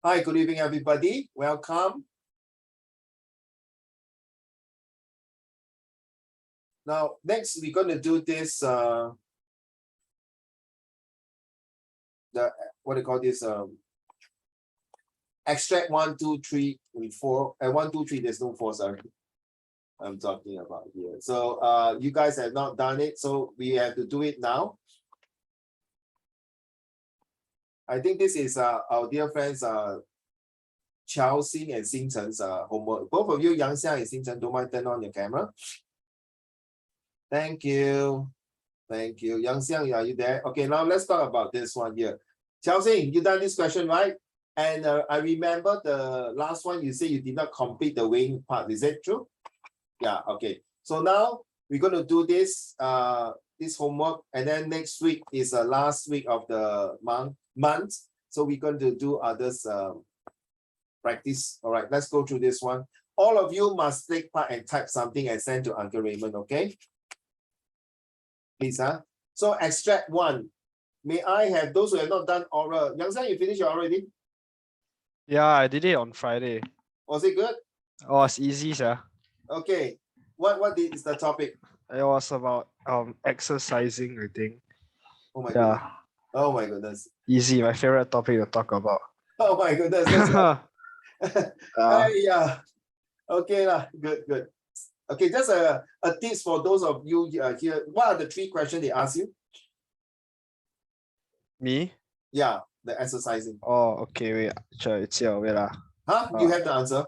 Hi, good evening, everybody. Welcome. Now, next we're going to do this. The what do you call this? Extract 1, 2, 3, and 4. And 1, 2, 3. There's no 4. Sorry, I'm talking about here. So, you guys have not done it, so we have to do it now. I think this is our dear friends Chao Xing and Xing Chen's homework. Both of you, Yang Xiang and Xing Chen, don't mind turn on your camera. Thank you. Thank you. Yang Xiang, are you there? Okay, now let's talk about this one here. Chao Xing, you done this question, right? And I remember the last one you said you did not complete the weighing part. Is that true? Yeah, okay. So now we're going to do this this homework, and then next week is the last week of the month. So we're going to do others practice. All right, let's go through this one. All of you must take part and type something and send to Uncle Raymond, okay? Please, huh? So extract 1. May I have those who have not done oral? Yang Xiang, you finished already? Yeah, I did it on Friday. Was it good? Oh, it's easy, sir. Okay. What is the topic? It was about exercising, I think. Oh my Yeah. goodness. Oh my goodness. Easy, my favorite topic to talk about. Oh my goodness. That's yeah. Okay lah. Good. Okay, just a tips for those of you here. What are the 3 questions they ask you? Me? Yeah, the exercising. Oh, okay, wait. Sure, it's here. Wait lah. Huh? You have the answer?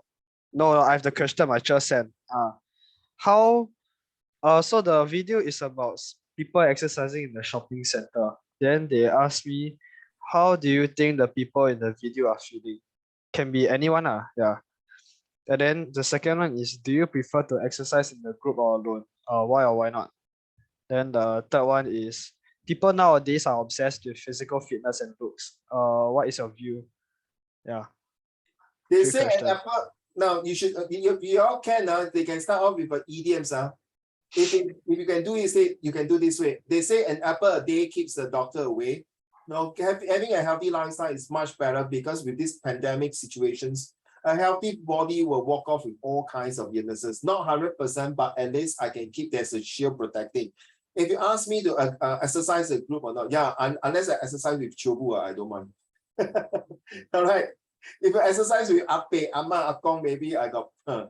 No, I have the question my teacher sent. How so the video is about people exercising in the shopping center. Then they asked me, how do you think the people in the video are feeling? Can be anyone, yeah. And then the second one is, do you prefer to exercise in the group or alone? Why or why not? Then the third one is, people nowadays are obsessed with physical fitness and looks. What is your view? Yeah. They 3 say an questions. apple. Now you should you all can they can start off with idioms. If you can do it, say you can do this way. They say an apple a day keeps the doctor away. Now having a healthy lifestyle is much better, because with this pandemic situations, a healthy body will walk off with all kinds of illnesses. Not 100%, but at least I can keep there's a shield protecting. If you ask me to exercise a group or not, yeah, unless I exercise with Chobu, I don't mind. All right. If you exercise with Ape, Ama, Akong, maybe I got. I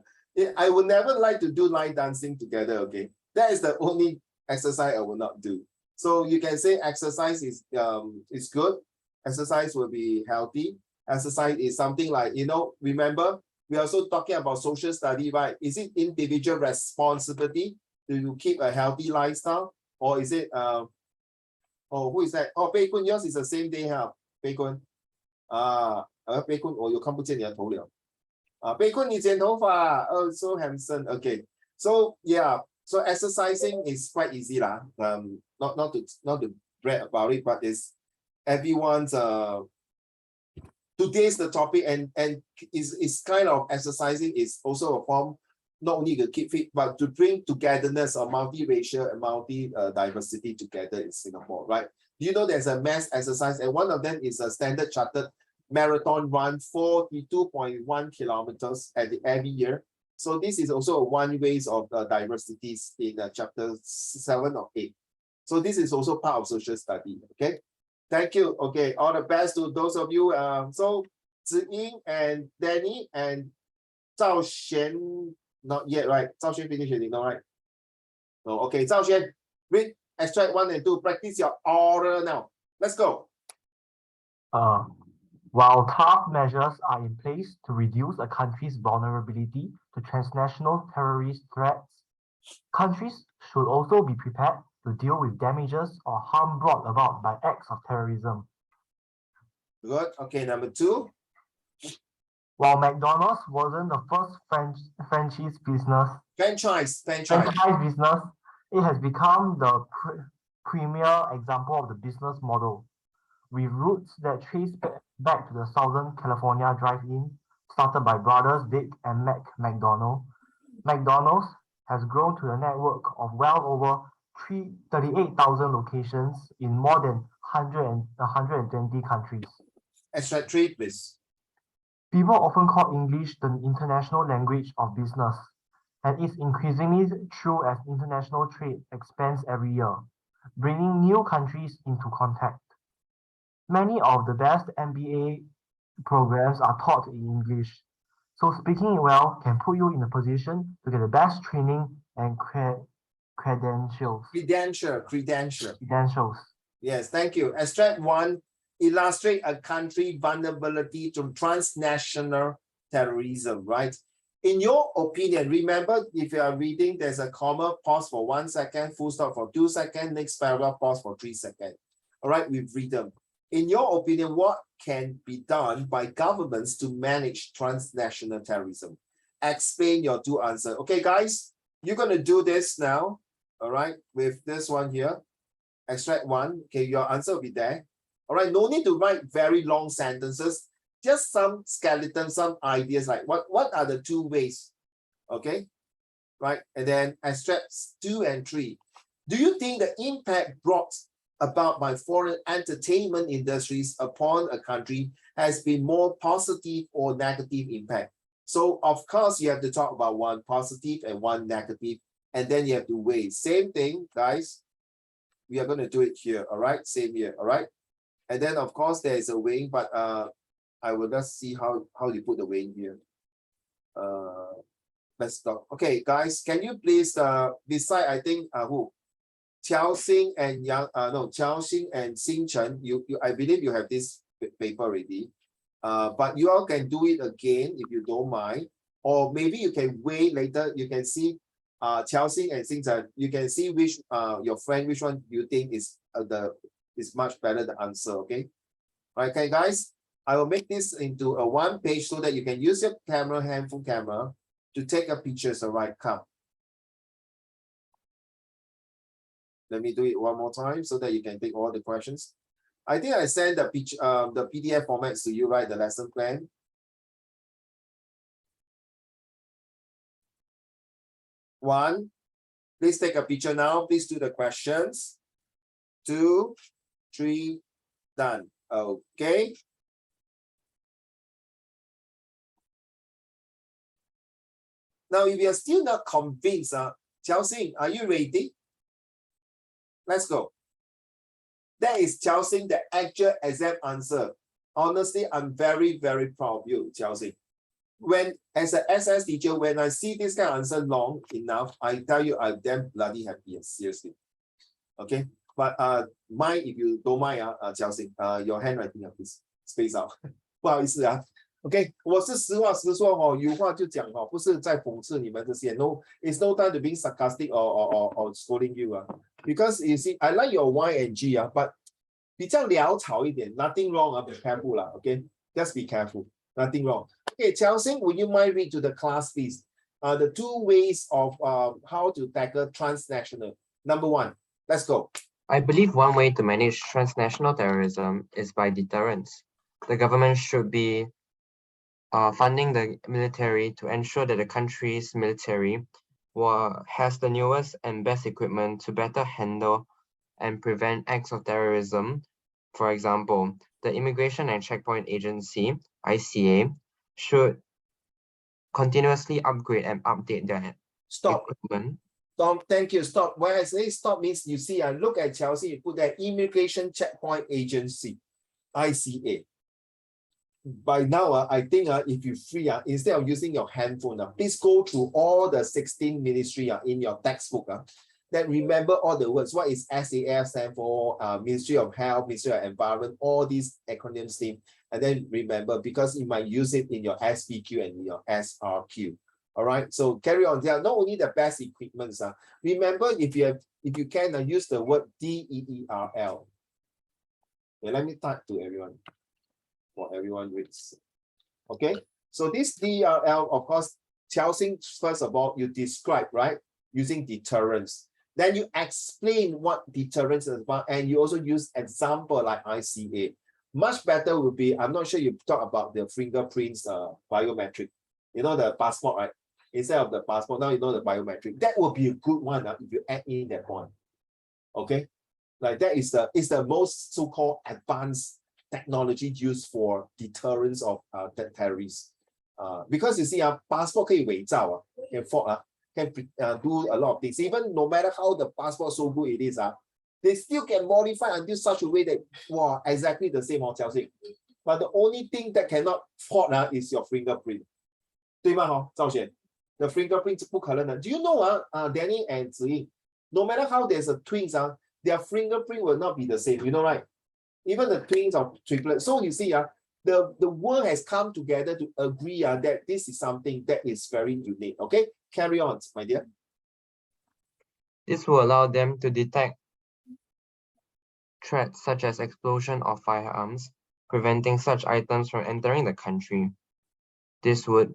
would never like to do line dancing together. Okay, that is the only exercise I will not do. So you can say exercise is good. Exercise will be healthy. Exercise is something like, remember, we're also talking about social study, right? Is it individual responsibility to keep a healthy lifestyle, or is it who is that? Oh, Bei Kun, yours is the same day, huh? Bei Kun. Bei Kun,我有看不见你的头了。Bei Kun, 你剪头发 oh, so handsome. Okay, so yeah, so exercising is quite easy lah. Not to brag about it, but it's everyone's today's the topic, and is kind of exercising is also a form not only to keep fit, but to bring togetherness or multiracial and multi diversity together in Singapore, right? You know, there's a mass exercise, and one of them is a Standard Chartered marathon run, 42.1 kilometers every year. So this is also one ways of diversities in chapter 7 or 8. So this is also part of social study. Okay, thank you. Okay, all the best to those of you. So Ziying and Danny and Zhao Xuan, not yet, right? Zhao Xuan finished it, no, right? No, okay, Zhao Xuan, read extract 1 and 2. Practice your oral now. Let's go. While tough measures are in place to reduce a country's vulnerability to transnational terrorist threats, countries should also be prepared to deal with damages or harm brought about by acts of terrorism. Good. Okay, number 2. While McDonald's wasn't the first franchise business, it has become the premier example of the business model, with roots that trace back to the Southern California drive-in started by brothers Dick and Mac McDonald. McDonald's has grown to a network of well over 38,000 locations in more than 120 countries. Extract 3, please. People often call English the international language of business, and it's increasingly true as international trade expands every year, bringing new countries into contact. Many of the best MBA programs are taught in English, so speaking it well can put you in a position to get the best training and credentials. Credential. Yes, thank you. Extract 1, illustrate a country vulnerability to transnational terrorism, right? In your opinion, remember, if you are reading, there's a comma, pause for 1 second, full stop for 2 seconds, next paragraph, pause for 3 seconds. All right, we've read them. In your opinion, what can be done by governments to manage transnational terrorism? Explain your 2 answers. Okay, guys, you're going to do this now, all right, with this one here. Extract 1, okay, your answer will be there. All right, no need to write very long sentences, just some skeleton, some ideas like what are the 2 ways, okay, right? And then extracts 2 and 3. Do you think the impact brought about by foreign entertainment industries upon a country has been more positive or negative impact? So of course you have to talk about 1 positive and 1 negative, and then you have to weigh. Same thing, guys. We are going to do it here, all right? Same here, all right? And then of course there is a weighing, but I will just see how you put the weighing here. Let's stop. Okay, guys, can you please decide? I think who? Qiao Xing and Qiao Xing and Xing Chen. I believe you have this paper already. But you all can do it again if you don't mind, or maybe you can wait later. You can see Qiao Xing and Xing Chen. You can see which your friend, which one you think is much better the answer. Okay, right? Okay, guys. I will make this into a 1 page so that you can use your camera, handphone camera, to take a pictures. All right, come. Let me do it 1 more time so that you can take all the questions. I think I sent the PDF formats to you, right? The lesson plan. One, please take a picture now. Please do the questions. 2, 3, done. Okay. Now, if you are still not convinced, Qiao Xing, are you ready? Let's go. That is Qiao Xing, the actual exam answer. Honestly, I'm very, very proud of you, Qiao Xing. When, as an SS teacher, when I see this kind of answer long enough, I tell you, I'm damn bloody happy, seriously. Okay, but mind, if you don't mind, Qiao Xing, your handwriting, please space out. 不好意思啊。OK， 我是实话实说哦，有话就讲哦，不是在讽刺你们这些。No, it's no time to be sarcastic or scolding you because you see, I like your Y and G but 比较潦草一点 ，nothing wrong be careful OK, just be careful, nothing wrong. Okay, Qiao Xing, would you mind read to the class, please? The 2 ways of how to tackle transnational. Number 1, let's go. I believe one way to manage transnational terrorism is by deterrence. The government should be funding the military to ensure that the country's military has the newest and best equipment to better handle and prevent acts of terrorism. For example, the Immigration and Checkpoint Agency, ICA, should continuously upgrade and update their equipment. Stop, thank you, stop. When I say stop means, you see, look at Qiao Xing, you put that Immigration Checkpoint Agency, ICA. By now, I think if you're free, instead of using your handphone, please go through all the 16 ministry in your textbook. Then remember all the words. What is SAF stand for? Ministry of Health, Ministry of Environment, all these acronyms name. And then remember, because you might use it in your SPQ and in your SRQ. All right. So carry on. They are not only the best equipments. Remember, if you can use the word DEERL. Okay, let me type to everyone. For everyone reads. Okay, so this DRL, of course, Qiao Xing, first of all, you describe, right, using deterrence. Then you explain what deterrence is about, and you also use example like ICA. Much better would be, I'm not sure you talk about the fingerprints biometric. You know, the passport, right? Instead of the passport, now you know the biometric. That would be a good one if you add in that one. Okay, like that is the most so-called advanced technology used for deterrence of terrorists. Because you see, passport 可以伪造 can fraud, can do a lot of things. Even no matter how the passport so good it is, they still can modify until such a way that, wow, exactly the same hotel thing. But the only thing that cannot fraud is your fingerprint. 对吗？赵璇 The fingerprint 是不可能的。Do you know, Danny and Ziyi, no matter how there's a twins, their fingerprint will not be the same. You know, right? Even the twins or triplets. So you see, the world has come together to agree that this is something that is very unique. Okay, carry on, my dear. This will allow them to detect threats such as explosion of firearms, preventing such items from entering the country. What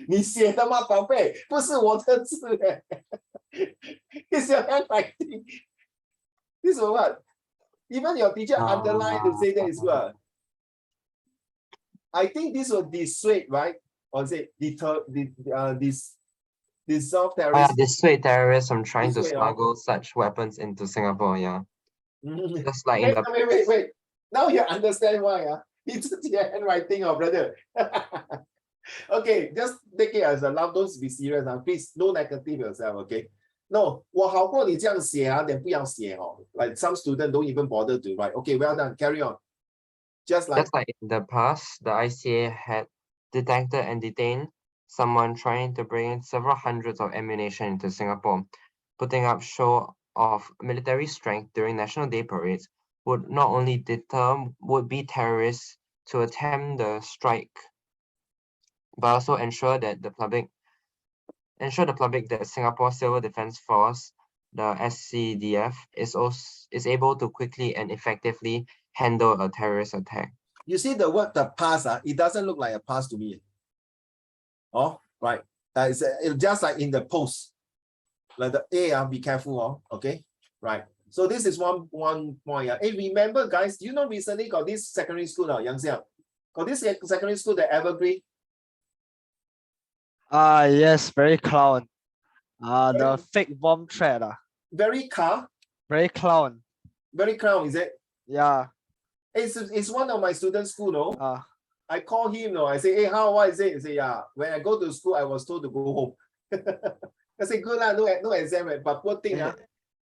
你写的吗，宝贝？不是我的字哎。It's your handwriting. This is what? Even your teacher underlined to say that is what? I think this will dissuade, right? Or say deter, dissolve terrorists. dissuade terrorists from trying to Dissuade, smuggle such weapons into Singapore, yeah. Just like in Wait. Now you understand why, it's your handwriting, brother. Okay, just take it as a laugh. Don't be serious, please. No negative yourself, okay? No, 我好过你这样写等不要写Like some students don't even bother to write. Okay, well done. Carry on. Just like in the past, the ICA had detected and detained someone trying to bring in several hundreds of ammunition into Singapore. Putting up show of military strength during National Day parades would not only deter would-be terrorists to attempt the strike, but also ensure the public that Singapore Civil Defence Force, the SCDF, is able to quickly and effectively handle a terrorist attack. you see the word the pass, it doesn't look like a pass to me. Oh, right. It's just like in the post. Like the A, be careful, okay? Right. So this is one point. Hey, remember, guys, do you know recently got this secondary school now, Yang Xiang? Got this secondary school, the Evergreen. Yes, very clown. The fake bomb threat. Very Very clown. very clown, is it? Yeah. It's one of my students' school, no? I call him, no. I say, hey, what is it? He say, yeah. When I go to school, I was told to go home. I say, good lah, no exam, but poor thing,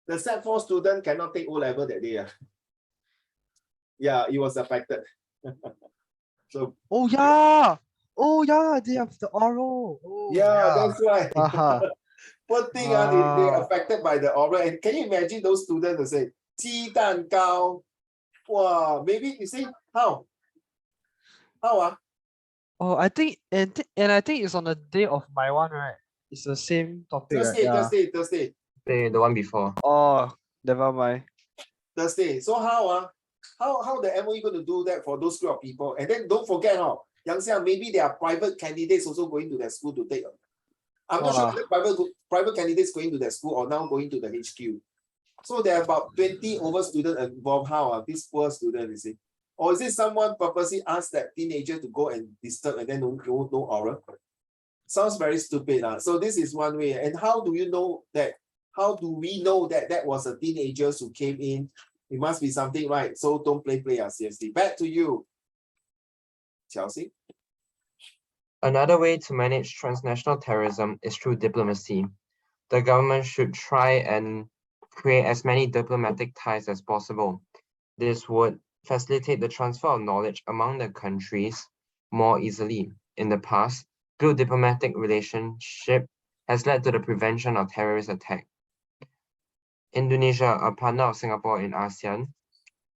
the Set 4 student cannot take O-level that day. Yeah, he was affected. So. Oh yeah, they have the oral. That's right. Poor thing, they are Wow. affected by the oral. And can you imagine those students who say, 鸡蛋糕? Wow, maybe you see how? Oh, I think and I think it's on the day of my one, right? It's the same topic. Thursday. The one before. Oh, never mind. Thursday. So how the MOE going to do that for those group of people? And then don't forget, Yang Xiang, maybe there are private candidates also going to that school to take. I'm not sure whether private candidates going to that school or now going to the HQ. So there are about 20 over students involved. How these poor students, you see? Or is it someone purposely asked that teenager to go and disturb and then no oral? Sounds very stupid. So this is one way. And how do you know that? How do we know that that was a teenagers who came in? It must be something right. So don't play seriously. Back to you, Chelsea. Another way to manage transnational terrorism is through diplomacy. The government should try and create as many diplomatic ties as possible. This would facilitate the transfer of knowledge among the countries more easily. In the past, good diplomatic relationship has led to the prevention of terrorist attack. Indonesia, a partner of Singapore in ASEAN,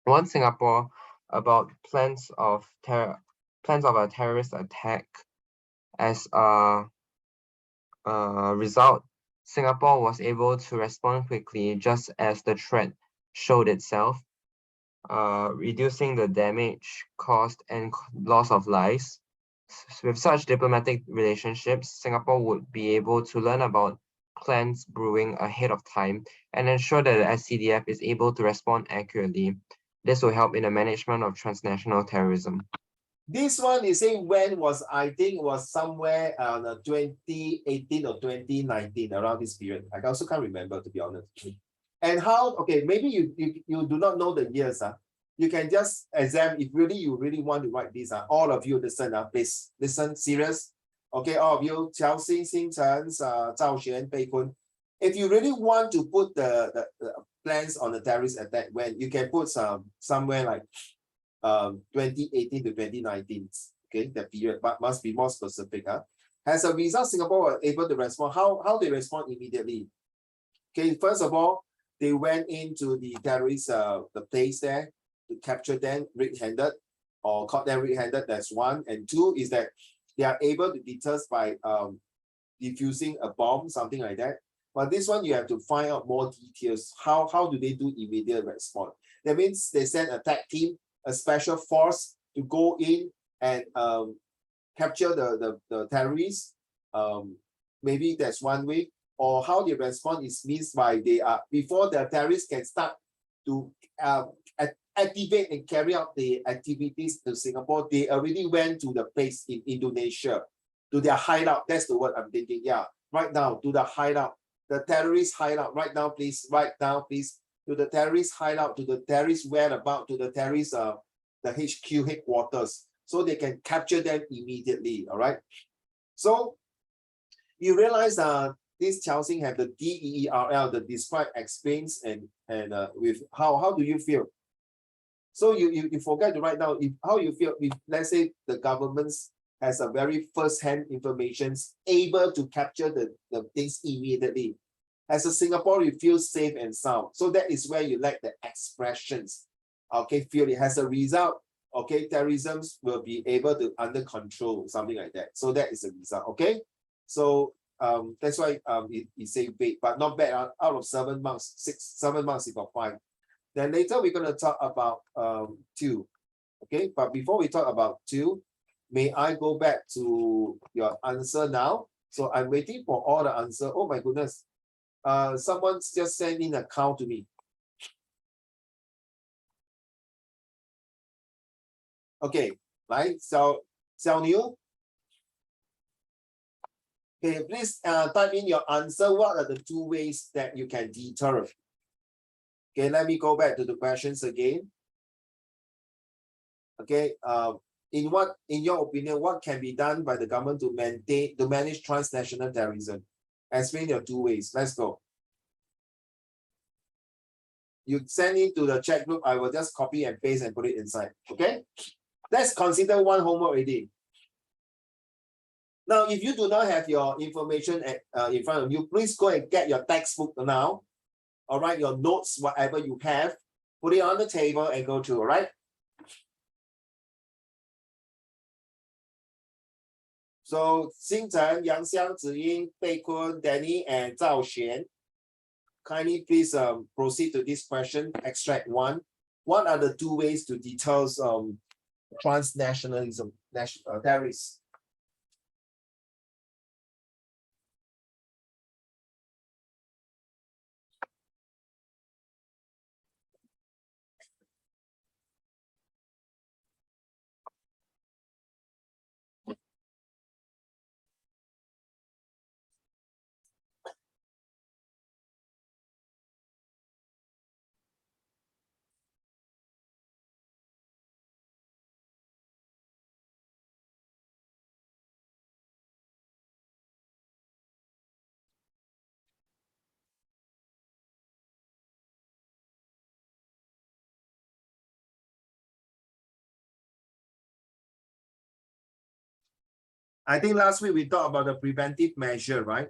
warned Singapore about plans of a terrorist attack. As a result, Singapore was able to respond quickly just as the threat showed itself, reducing the damage caused and loss of lives. With such diplomatic relationships, Singapore would be able to learn about plans brewing ahead of time and ensure that the SCDF is able to respond accurately. This will help in the management of transnational terrorism. This one is saying when was, I think was somewhere 2018 or 2019, around this period. I also can't remember, to be honest. And how, okay, maybe you do not know the years. You can just examine if really you really want to write this. All of you listen, please listen, serious. Okay, all of you, Chelsea, Xingchen, Zhao Xuan, Bei Kun. If you really want to put the plans on the terrorist attack, when you can put somewhere like 2018 to 2019, okay, the period, but must be more specific. As a result, Singapore was able to respond. How they respond immediately? Okay, first of all, they went into the terrorists, the place there to capture them red-handed or caught them red-handed. That's one. And two is that they are able to deter by defusing a bomb, something like that. But this one, you have to find out more details. How do they do immediate response? That means they send a attack team, a special force to go in and capture the terrorists. Maybe that's one way. Or how they respond is means by they are before the terrorists can start to activate and carry out the activities to Singapore, they already went to the place in Indonesia, to their hideout. That's the word I'm thinking. Yeah, right now to the hideout, the terrorist hideout. Right now, please. Right now, please. To the terrorist hideout, to the terrorist whereabout, to the terrorist the HQ headquarters, so they can capture them immediately. All right. So you realize this Chelsea have the DEERL, the describe, explains, and with how do you feel? So you forget to write down how you feel if, let's say, the government has a very first-hand information, able to capture the things immediately. As a Singaporean, you feel safe and sound. So that is where you like the expressions. Okay, feel it has a result. Okay, terrorism will be able to under control, something like that. So that is a result. Okay, so that's why it say big, but not bad. Out of 7 marks, 7 marks, you got 5. Then later we're going to talk about 2. Okay, but before we talk about 2, may I go back to your answer now? So I'm waiting for all the answer. Oh my goodness. Someone's just sent in a count to me. Okay, right. So Xiao Niu. Okay, please type in your answer. What are the 2 ways that you can deter? Okay, let me go back to the questions again. Okay, in your opinion, what can be done by the government to manage transnational terrorism? Explain your 2 ways. Let's go. You send it to the chat group. I will just copy and paste and put it inside. Okay, let's consider one homework already. Now, if you do not have your information in front of you, please go and get your textbook now. All right, your notes, whatever you have, put it on the table and go through. All right. So Xingchen, Yangxiang, Ziying, Bei Kun, Danny, and Zhao Xuan, kindly please proceed to this question. Extract 1. What are the 2 ways to deter transnationalism, terrorists? I think last week we talked about the preventive measure, right?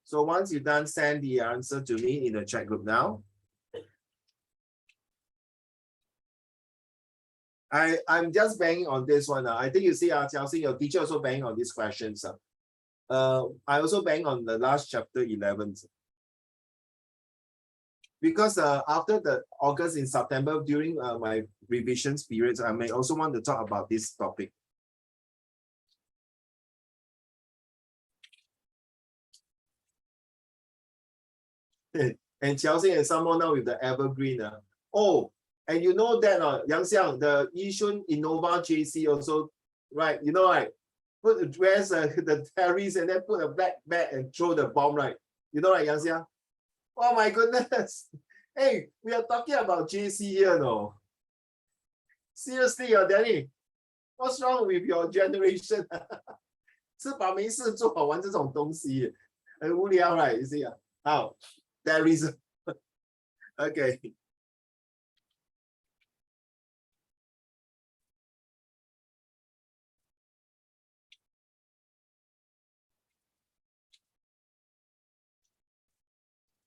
So once you're done, send the answer to me in the chat group now. I'm just banging on this one. I think you see, Chelsea, your teacher also banging on these questions. I also bang on the last chapter 11. Because after the August in September, during my revisions periods, I may also want to talk about this topic. And Chelsea and someone now with the evergreen. Oh, and you know that Yang Xiang, the Yishun Innova JC also, right? You know, right? Put the dress, the terrorists, and then put a black bag and throw the bomb, right? You know, right, Yang Xiang? Oh my goodness. Hey, we are talking about JC here, no? Seriously, Danny, what's wrong with your generation? 吃饱没事做，玩这种东西，很无聊，right? You see? How? There is. Okay.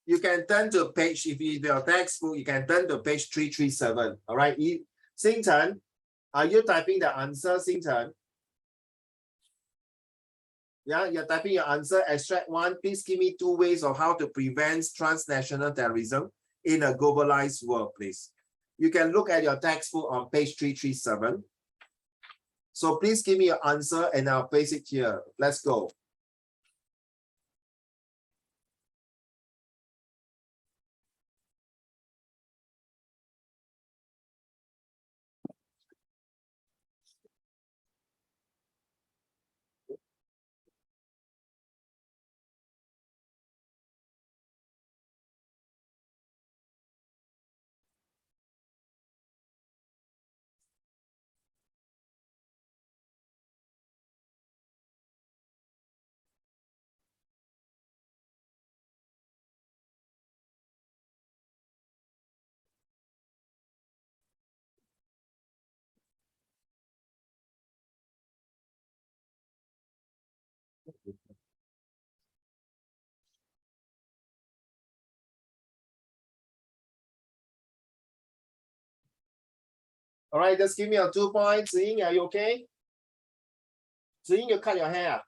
You can turn to page, if you your textbook, you can turn to page 337. All right. Xing Chen, are you typing the answer, Xing Chen? Yeah, you're typing your answer. Extract 1. Please give me 2 ways of how to prevent transnational terrorism in a globalized world, please. You can look at your textbook on page 337. So please give me your answer and I'll place it here. Let's go. All right, just give me a 2 points. Ziying, are you okay? Ziying, you cut your hair.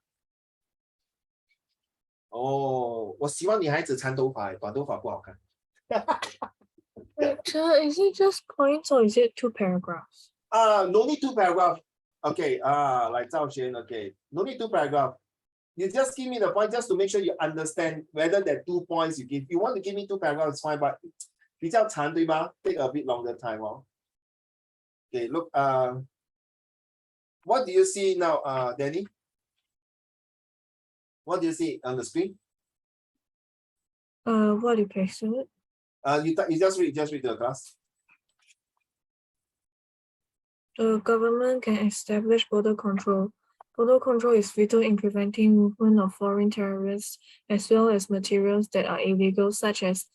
Oh, 我希望女孩子长头发，短头发不好看。Is it just points or is it 2 paragraphs? No need 2 paragraph. Okay, like Zhao Xuan, okay. No need 2 paragraph. You just give me the point just to make sure you understand whether that 2 points you give. You want to give me 2 paragraphs, fine, but 比较长，对吗？ Take a bit longer time. Okay, look, what do you see now, Danny? What do you see on the screen? What you pasted it? You just read the class. The government can establish border control. Border control is vital in preventing movement of foreign terrorists as well as materials that are illegal, such as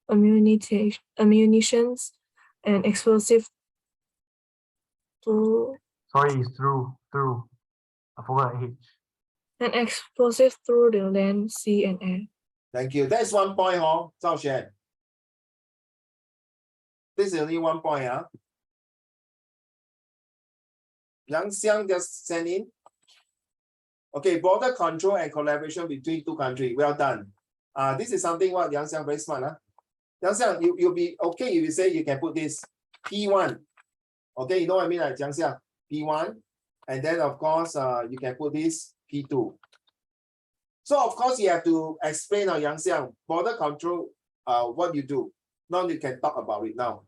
ammunitions and explosive. Sorry, it's through. I forgot H. And explosive through the land, sea, and air. Thank you. That's 1 point, Zhao Xuan. This is only 1 point, huh? Yang Xiang just sent in. Okay, border control and collaboration between 2 countries. Well done. This is something what Yang Xiang very smart, huh? Yang Xiang, you'll be okay if you say you can put this P1. Okay, you know what I mean, like Yang Xiang, P1. And then of course, you can put this P2. So of course you have to explain on Yang Xiang, border control, what you do. Now you can talk about it now.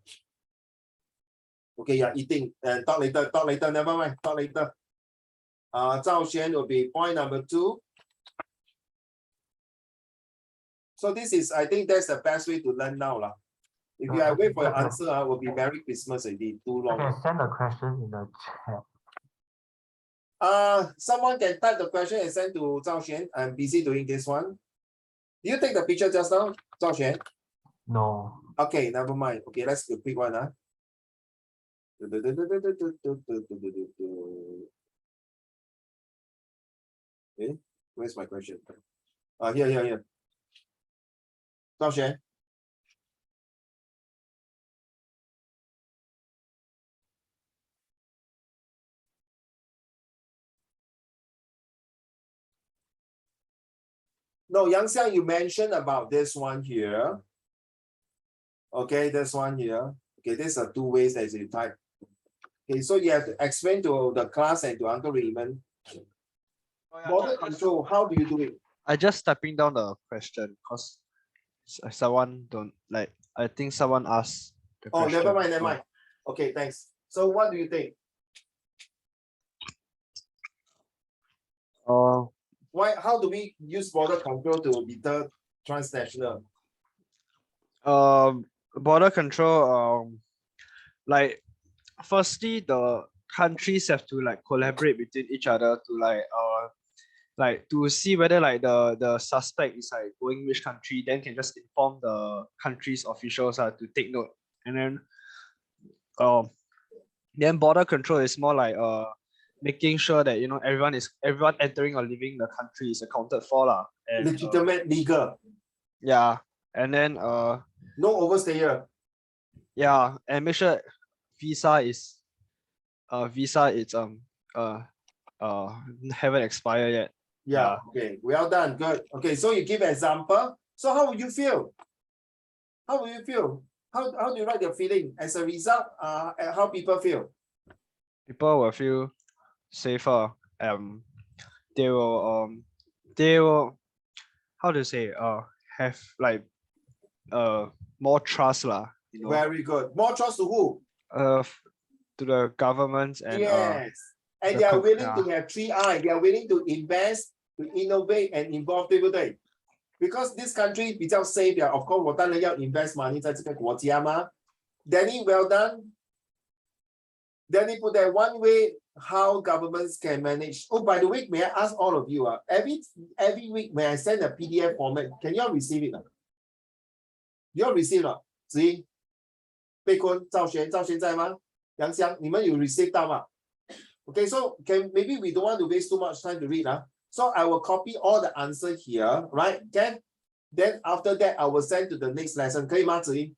Okay, you're eating and talk later, never mind, talk later. Zhao Xuan will be point number 2. So this is, I think that's the best way to learn now. If you wait for your answer, will be Merry Christmas already, too I long. can send a question in the chat. Someone can type the question and send to Zhao Xuan. I'm busy doing this one. Do you take the picture just now, Zhao Xuan? No. Okay, never mind. Okay, let's do a quick one. Okay, where's my question? Here. Zhao Xuan. No, Yang Xiang, you mentioned about this one here. Okay, this one here. Okay, these are 2 ways that you type. Okay, so you have to explain to the class and to Uncle Raymond. Border control, how do you do it? I just typing down the question because someone don't like. I think someone asked the Oh, question. never mind. Okay, thanks. So what do you think? How do we use border control to deter transnational? border control, like firstly the countries have to like collaborate between each other to like to see whether like the suspect is like going which country, then can just inform the country's officials to take note. And then border control is more like making sure that you know everyone entering or leaving the country is accounted for lah. And Legitimate, legal, yeah, and then no overstayer. yeah, and make sure visa is uh haven't expired yet. Yeah, okay, well done, good. Okay, so you give example. So how would you feel? How will you feel? How do you write your feeling? As a result, how people feel? People will feel safer. They will how to say have like more trust lah, you know, Very good. More trust to who? to the governments and Yes. And the they are com- willing to yeah. have 3I. They are willing to invest, to innovate and involve, 对不对? Because this country 比较 safe 呀 of course 我当然要 invest money 在这个国家嘛。Danny, well done. Danny put that one way how governments can manage. Oh, by the way, may I ask all of you, every week when I send a PDF format, can you all receive it? You all receive 了？子英、贝坤、赵璇在吗？杨香，你们有 receive 到吗？ Okay, so maybe we don't want to waste too much time to read. So I will copy all the answer here, right? Okay. Then after that, I will send to the next lesson. 可以吗，子英？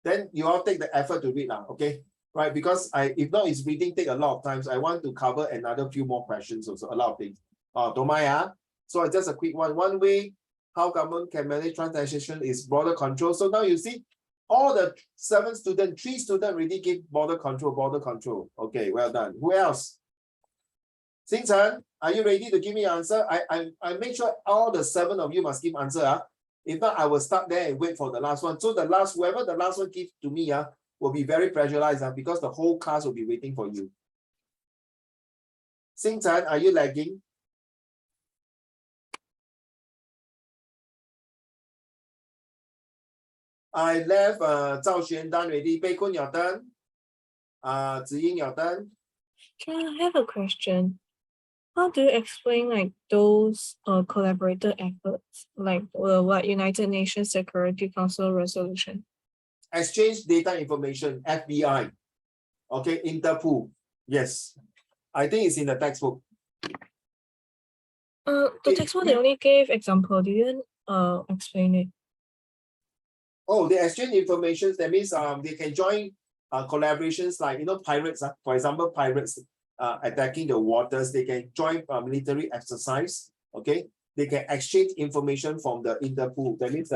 Then you all take the effort to read, okay? Right? Because if not, it's reading take a lot of times. I want to cover another few more questions also, a lot of things. Don't mind, So just a quick one. One way how government can manage transaction is border control. So now you see all the 3 students already give border control. Okay, well done. Who else? Xing Chen, are you ready to give me an answer? I make sure all the 7 of you must give answer. If not, I will start there and wait for the last one. So whoever the last one gives to me will be very pressurized because the whole class will be waiting for you. Xing Chen, are you lagging? I left Zhao Xuan done already. Bei Kun, your turn. Ziying, your turn. I have a question. How do you explain like those collaborator efforts, like what United Nations Security Council resolution? Exchange data information, FBI. Okay, Interpol. Yes. I think it's in the textbook. The textbook they only gave example, they didn't explain it. Oh, they exchange information. That means they can join collaborations like pirates. For example, pirates attacking the waters. They can join military exercise. Okay, they can exchange information from the Interpol. That means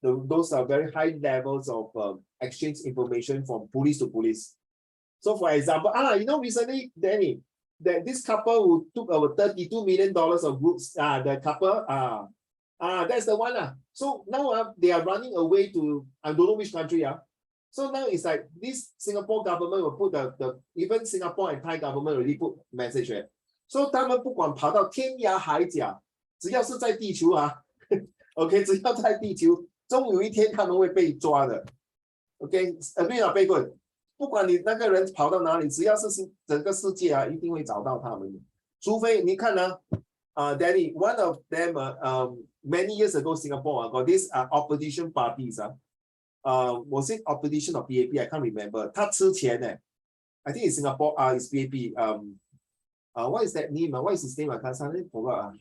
those are very high levels of exchange information from police to police. So for example, recently, Danny, that this couple who took over $32 million of goods, the couple, that's the one. So now they are running away to, I don't know which country. So now it's like this Singapore government will put even Singapore and Thai government already put message. So 他们不管跑到天涯海角，只要是在地球OK， 只要在地球，终有一天他们会被抓的。OK， 对了，贝棍，不管你那个人跑到哪里，只要是整个世界一定会找到他们的。除非你看Danny, one of them many years ago Singapore got this opposition parties was it opposition or PAP? I can't remember. 他吃钱I think it's Singapore it's PAP. What is that name? What is his name? I can't forgot.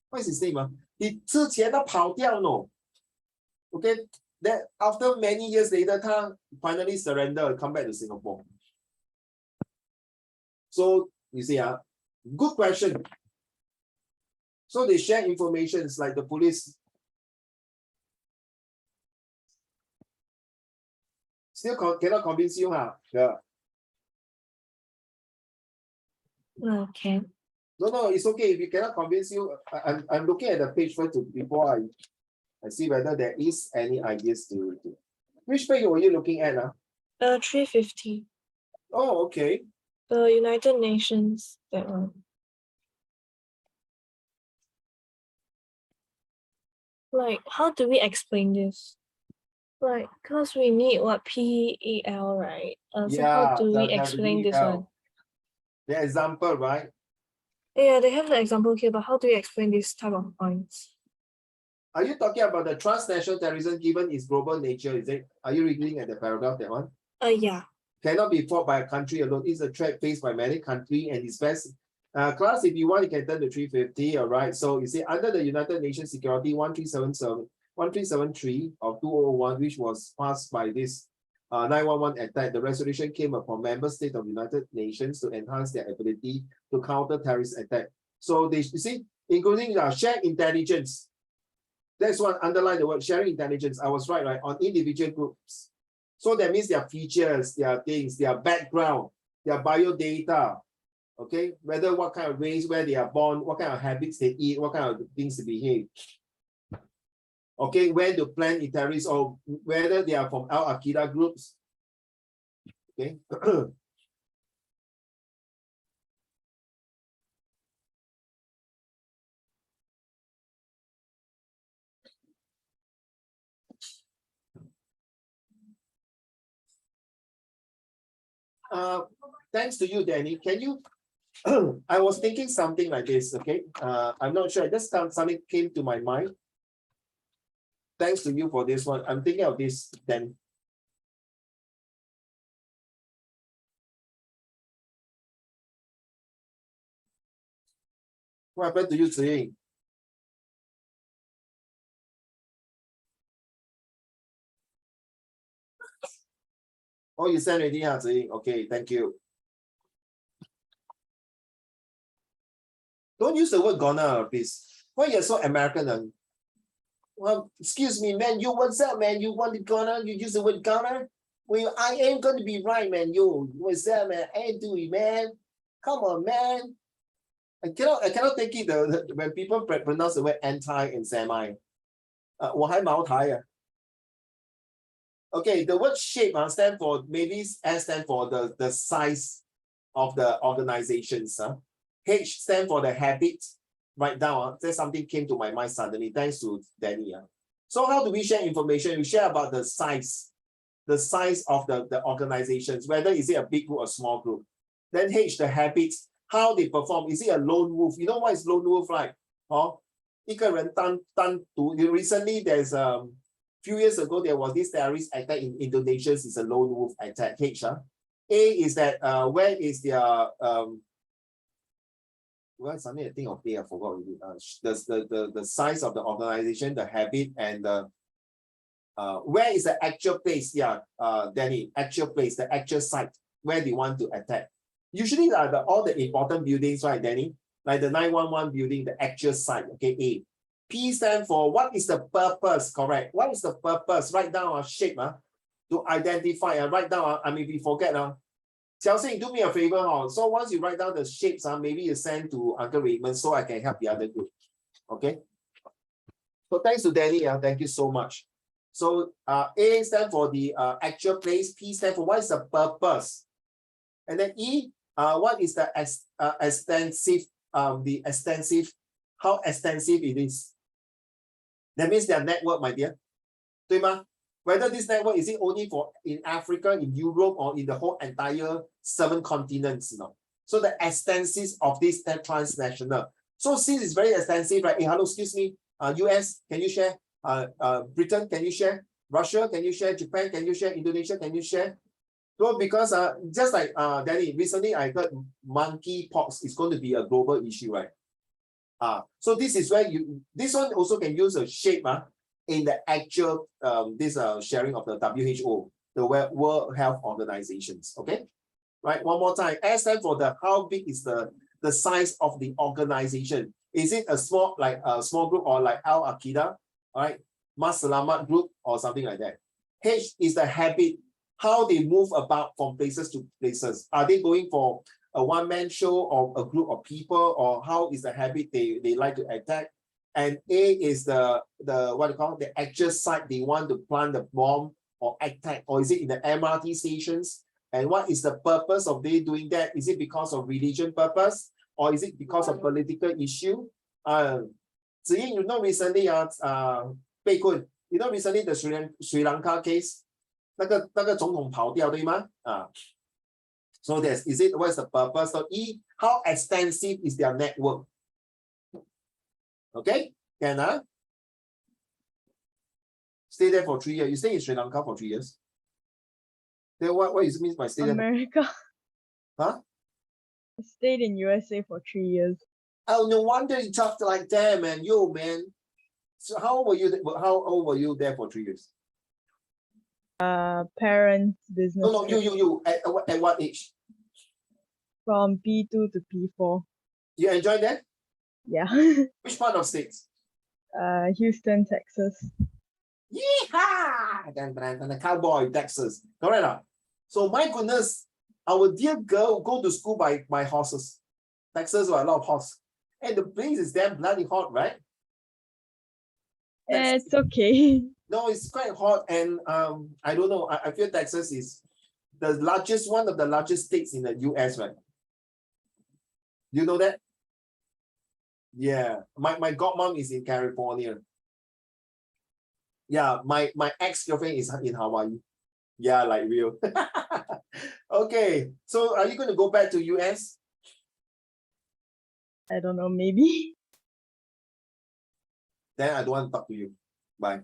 What is his name? He 吃钱他跑掉no. Okay, then after many years later, 他 finally surrender, come back to Singapore. So you see, good question. So they share information like the police. Still cannot convince you, Yeah. Okay. No, it's okay. If you cannot convince you, I'm looking at the page first before I see whether there is any ideas to. Which page were you looking at? 350. Oh, okay. The United Nations, that one. Like, how do we explain this? Like, cause we need what PEL, right? So how Yeah, do we the explain this DEL. one? The example, right? Yeah, they have the example here, but how do you explain this type of points? Are you talking about the transnational terrorism given its global nature? Is it? Are you reading at the paragraph, that one? Yeah. Cannot be fought by a country alone. It's a threat faced by many countries and it's best. Class, if you want, you can turn to 350. All right. So you see, under the United Nations Security 1373 of 2001, which was passed by this 911 attack, the resolution came upon member states of United Nations to enhance their ability to counter terrorist attack. So they, you see, including shared intelligence. That's what underline the word sharing intelligence. I was right, on individual groups. So that means their features, their things, their background, their bio data, okay? Whether what kind of race, where they are born, what kind of habits they eat, what kind of things to behave. Okay, when to plan in terrorists or whether they are from Al-Qaeda groups. Okay. Thanks to you, Danny. Can you I was thinking something like this, okay? I'm not sure. Just something came to my mind. Thanks to you for this one. I'm thinking of this then. What happened to you, Ziying? Oh, you sent already, Ziying. Okay, thank you. Don't use the word gonna, please. Why you're so American? Well, excuse me, man. You what's up, man? You want the gonna? You use the word gonna? Well, I ain't gonna be right, man. You what's up, man? I ain't doing, man. Come on, man. I cannot take it when people pronounce the word anti and semi. 我还茅台啊. Okay, the word shape stand for maybe S stand for the size of the organizations. H stand for the habit. Write down. There's something came to my mind suddenly. Thanks to Danny. So how do we share information? We share about the size of the organizations, whether is it a big group or small group. Then H, the habits, how they perform. Is it a lone wolf? You know what is lone wolf, right? 一个人单独. Recently, there's few years ago there was this terrorist attack in Indonesia. It's a lone wolf attack. H. A is that where is their well, something I think of A, I forgot already. The size of the organization, the habit, and the where is the actual place? Yeah, Danny, actual place, the actual site where they want to attack. Usually all the important buildings, right, Danny? Like the 911 building, the actual site, okay, A. P stand for what is the purpose, correct? What is the purpose? Write down a shape to identify, write down, I mean, we forget. Xiaoxing, do me a favor. So once you write down the shapes, maybe you send to Uncle Raymond so I can help the other group. Okay. So thanks to Danny. Thank you so much. So A stand for the actual place. P stand for what is the purpose. And then E, what is the extensive, how extensive it is. That means their network, my dear. 对吗? Whether this network is it only for in Africa, in Europe, or in the whole entire 7 continents, So the extensive of this transnational. So since it's very extensive, right? Hey, hello, excuse me. US, can you share? Britain, can you share? Russia, can you share? Japan, can you share? Indonesia, can you share? So because just like Danny, recently I heard monkeypox is going to be a global issue, right? So this is where this one also can use a shape in the actual this sharing of the WHO, the World Health Organizations. Okay, right? One more time. S stand for the how big is the size of the organization. Is it a small small group or like Al-Qaeda, all right? Mas Selamat group or something like that. H is the habit, how they move about from places to places. Are they going for a one-man show or a group of people, or how is the habit they like to attack? And A is the what you call the actual site they want to plant the bomb or attack, or is it in the MRT stations? And what is the purpose of they doing that? Is it because of religion purpose, or is it because of political issue? Ziying, you know recently Bei Kun, You know recently the Sri Lanka case, 那个总统跑掉对吗？So is it what's the purpose? So E, how extensive is their network? Okay, can stay there for 3 years. You stay in Sri Lanka for 3 years. Then what is it means by stay there? America. Huh? I stayed in USA for 3 years. Oh, no wonder you talked like that, man. Yo, man. So how old were you there for 3 years? Parents, business. No, you at what age? From P2 to P4. You enjoyed that? Yeah. Which part of states? Houston, Texas. Yeehaw! The cowboy, Texas. Correct. So my goodness, our dear girl go to school by horses. Texas got a lot of horses. And the place is damn bloody hot, right? It's okay. No, it's quite hot, and I don't know. I feel Texas is one of the largest states in the US, right? You know that? Yeah, my godmom is in California. Yeah, my ex-girlfriend is in Hawaii. Yeah, like real. Okay, so are you going to go back to US? I don't know, maybe. Then I don't want to talk to you. Bye.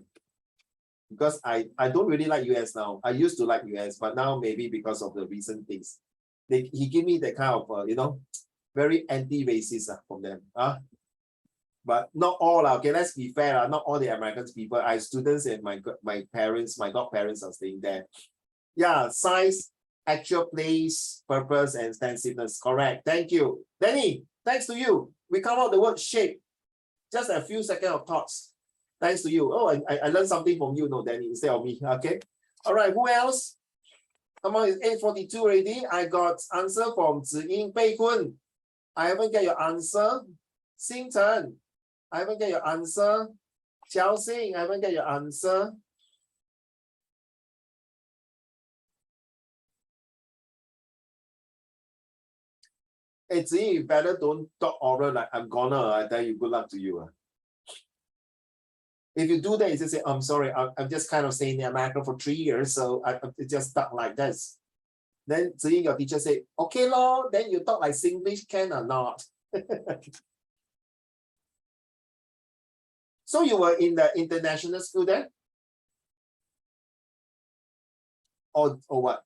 Because I don't really like US now. I used to like US, but now maybe because of the recent things. He give me that kind of, very anti-racist from them. But not all. Okay, let's be fair. Not all the American people. I students and my parents, my godparents are staying there. Yeah, size, actual place, purpose, and extensiveness. Correct. Thank you. Danny, thanks to you. We come out the word shape. Just a few seconds of thoughts. Thanks to you. Oh, I learned something from you, no, Danny, instead of me. Okay. All right, who else? Come on, it's 8:42 already. I got answer from Ziying Bei Kun. I haven't get your answer. Xing Chen, I haven't get your answer. Xiao Xing, I haven't get your answer. Hey, Ziying, you better don't talk oral like I'm gonna. I tell you, good luck to you. If you do that, you just say, I'm sorry, I'm just kind of staying in America for 3 years, so I just stuck like this. Then Ziying, your teacher say, okay, lor, then you talk like Singlish, can or not? So you were in the international school then? Or what?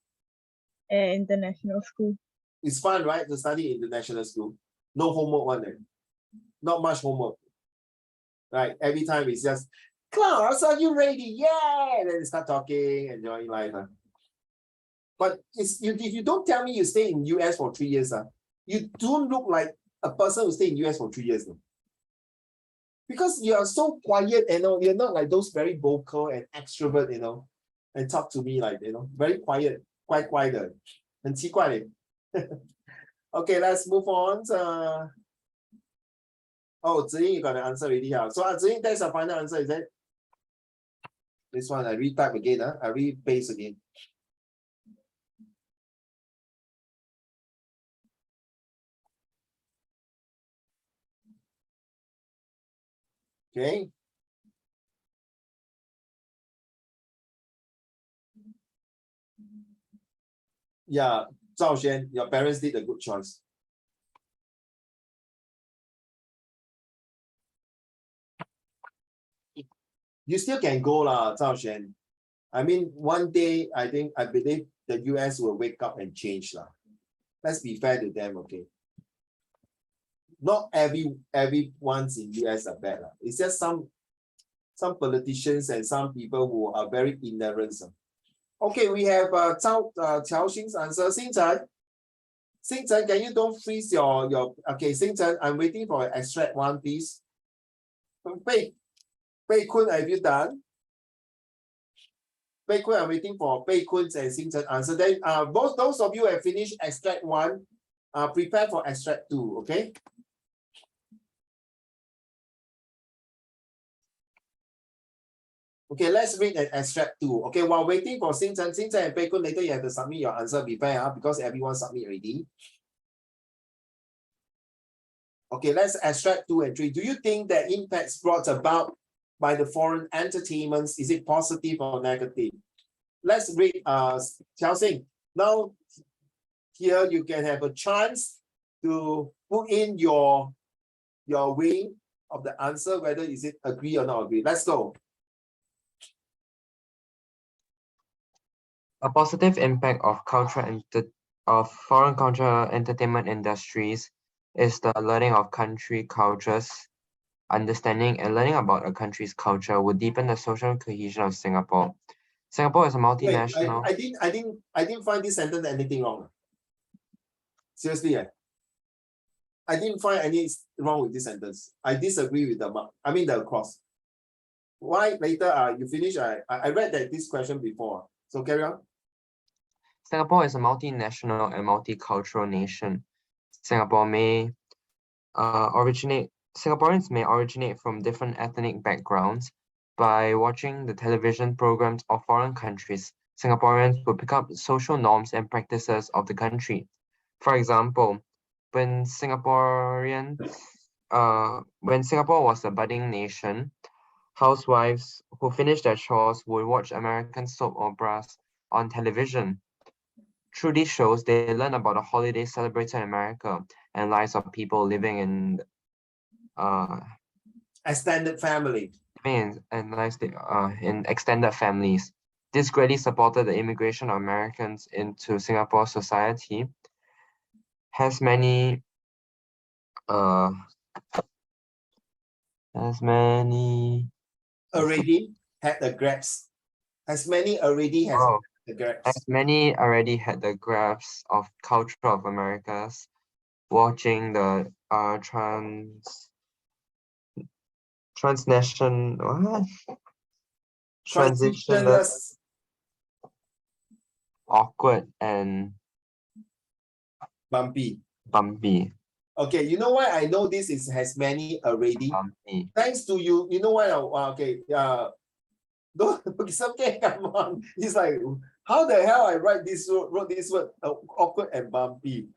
International school. It's fun, right, to study international school? No homework one then? Not much homework. Right, every time it's just, class, are you ready? Yeah, and then they start talking, enjoying life. But if you don't tell me you stay in US for 3 years, you don't look like a person who stay in US for 3 years. Because you are so quiet, you're not like those very vocal and extrovert, and talk to me like, very quiet, quite quiet. 很奇怪嘞. Okay, let's move on. Oh, Ziying, you got the answer already. So Ziying, that's the final answer, is it? This one, I retype again. I repaste again. Okay. Yeah, Zhao Xuan, your parents did a good choice. You still can go lah, Zhao Xuan. I mean, one day, I believe the US will wake up and change lah. Let's be fair to them, okay? Not everyone's in US are bad lah. It's just some politicians and some people who are very ignorant. Okay, we have Qiao Xing's answer. Xing Chen, can you don't freeze your okay, Xing Chen, I'm waiting for extract one, please. Bei Kun, have you done? Bei Kun, I'm waiting for Bei Kun's and Xing Chen answer. Then both those of you have finished extract one, prepare for extract two, okay? Okay, let's read an extract two. Okay, while waiting for Xing Chen and Bei Kun, later you have to submit your answer, be fair, because everyone submit already. Okay, let's extract 2 and 3. Do you think that impacts brought about by the foreign entertainments, is it positive or negative? Let's read Xiao Xing. Now, here you can have a chance to put in your way of the answer, whether is it agree or not agree. Let's go. A positive impact of of foreign cultural entertainment industries is the learning of country cultures. Understanding and learning about a country's culture would deepen the social cohesion of Singapore. Singapore is a Wait, multinational. I didn't find this sentence anything wrong. Seriously, I didn't find any wrong with this sentence. I disagree with the mark. I mean the cross. Why later you finish? I read that this question before. So carry on. Singapore is a multinational and multicultural nation. Singaporeans may originate from different ethnic backgrounds. By watching the television programs of foreign countries, Singaporeans will pick up social norms and practices of the country. For example, when Singapore was a budding nation, housewives who finished their chores would watch American soap operas on television. Through these shows, they learn about the holidays celebrated in America and lives of people living in Extended family. in extended families. This greatly supported the immigration of Americans into Singapore society. Has many Already had the grasp. As many already has Oh, the grasp. as many already had the grasp of culture of Americas, watching the transitionless, Transitionless. awkward and Bumpy. bumpy. Okay, you know why I know this is has many already? Bumpy. Thanks to you, you know why? Okay, don't it's okay, come on. It's like, how the hell I wrote this word awkward and bumpy.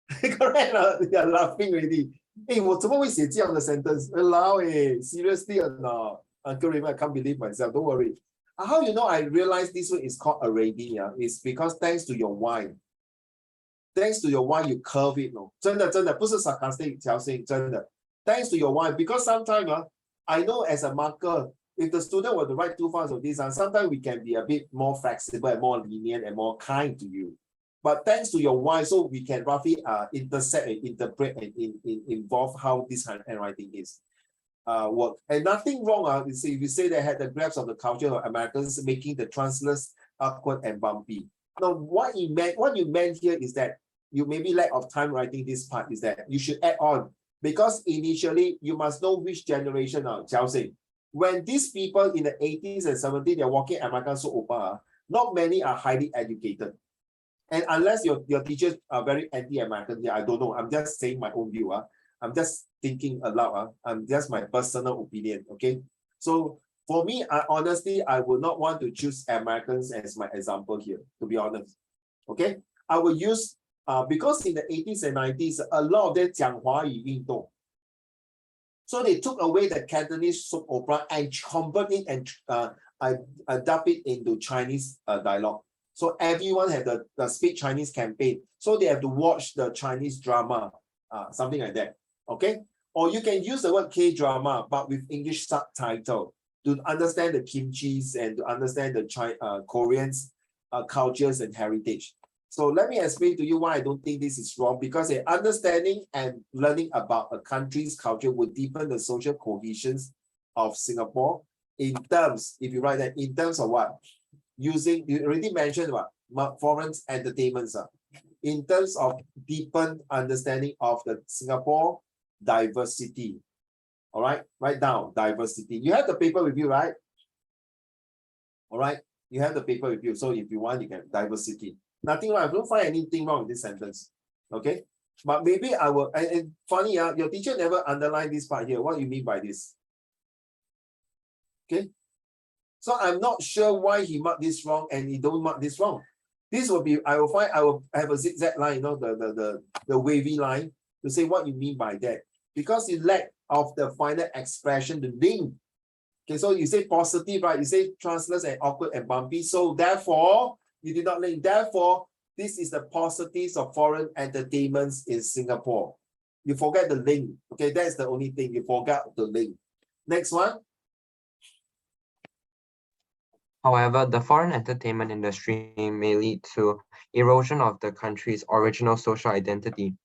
Correct, you're laughing already. Hey, 我怎么会写这样的 sentence? Allow seriously or not? Uncle Raymond, I can't believe myself. Don't worry. How you know I realized this word is called already? It's because thanks to your wine. Thanks to your wine, you curve it. No, 真的不是 sarcastic 挑衅，真的。Thanks to your wine, because sometimes I know as a marker, if the student were to write too fast of this, sometimes we can be a bit more flexible and more lenient and more kind to you. But thanks to your why, so we can roughly intersect and interpret and involve how this handwriting is work. And nothing wrong. If you say they had the grasp of the culture of Americans, making the translates awkward and bumpy. Now, what you meant here is that you maybe lack of time writing this part is that you should add on, because initially you must know which generation are Chelsea. When these people in the 80s and 70s, they're walking American soap opera, not many are highly educated. And unless your teachers are very anti-American, I don't know. I'm just saying my own view. I'm just thinking aloud. I'm just my personal opinion. Okay. So for me, honestly, I would not want to choose Americans as my example here, to be honest. Okay. I will use because in the 80s and 90s, a lot of them 讲华语运动. So they took away the Cantonese soap opera and convert it and adapt it into Chinese dialogue. So everyone had the Speak Chinese campaign. So they have to watch the Chinese drama, something like that. Okay. Or you can use the word K-drama, but with English subtitle to understand the kimchis and to understand the Koreans cultures and heritage. So let me explain to you why I don't think this is wrong, because understanding and learning about a country's culture would deepen the social cohesion of Singapore in terms, if you write that, in terms of what? Using, you already mentioned what foreign entertainments are in terms of deepened understanding of the Singapore diversity. All right, write down diversity. You have the paper with you, right? All right, you have the paper with you. So if you want, you can diversity. Nothing wrong. I don't find anything wrong with this sentence. Okay, but maybe I will. And funny, your teacher never underlined this part here. What do you mean by this? Okay. So I'm not sure why he marked this wrong and he don't mark this wrong. This will be, I will have a zigzag line, you know, the wavy line to say what you mean by that. Because you lack of the final expression, the link. Okay, so you say positive, right? You say transverse and awkward and bumpy. So therefore, you did not link. Therefore, this is the positives of foreign entertainments in Singapore. You forget the link. Okay, that's the only thing. You forgot the link. Next one. However, the foreign entertainment industry may lead to erosion of the country's original social identity.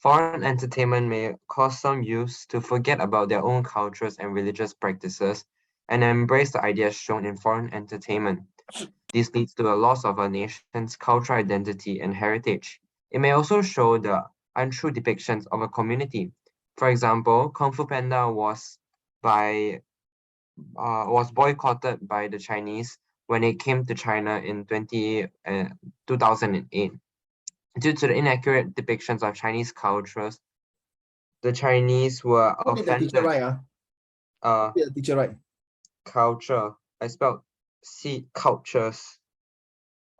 Foreign entertainment may cause some youths to forget about their own cultures and religious practices and embrace the ideas shown in foreign entertainment. This leads to a loss of a nation's cultural identity and heritage. It may also show the untrue depictions of a community. For example, Kung Fu Panda was boycotted by the Chinese when it came to China in 2008. Due to the inaccurate depictions of Chinese cultures, the Chinese were Who did the teacher offended. write? Who did the teacher write? Culture. I spelled cultures.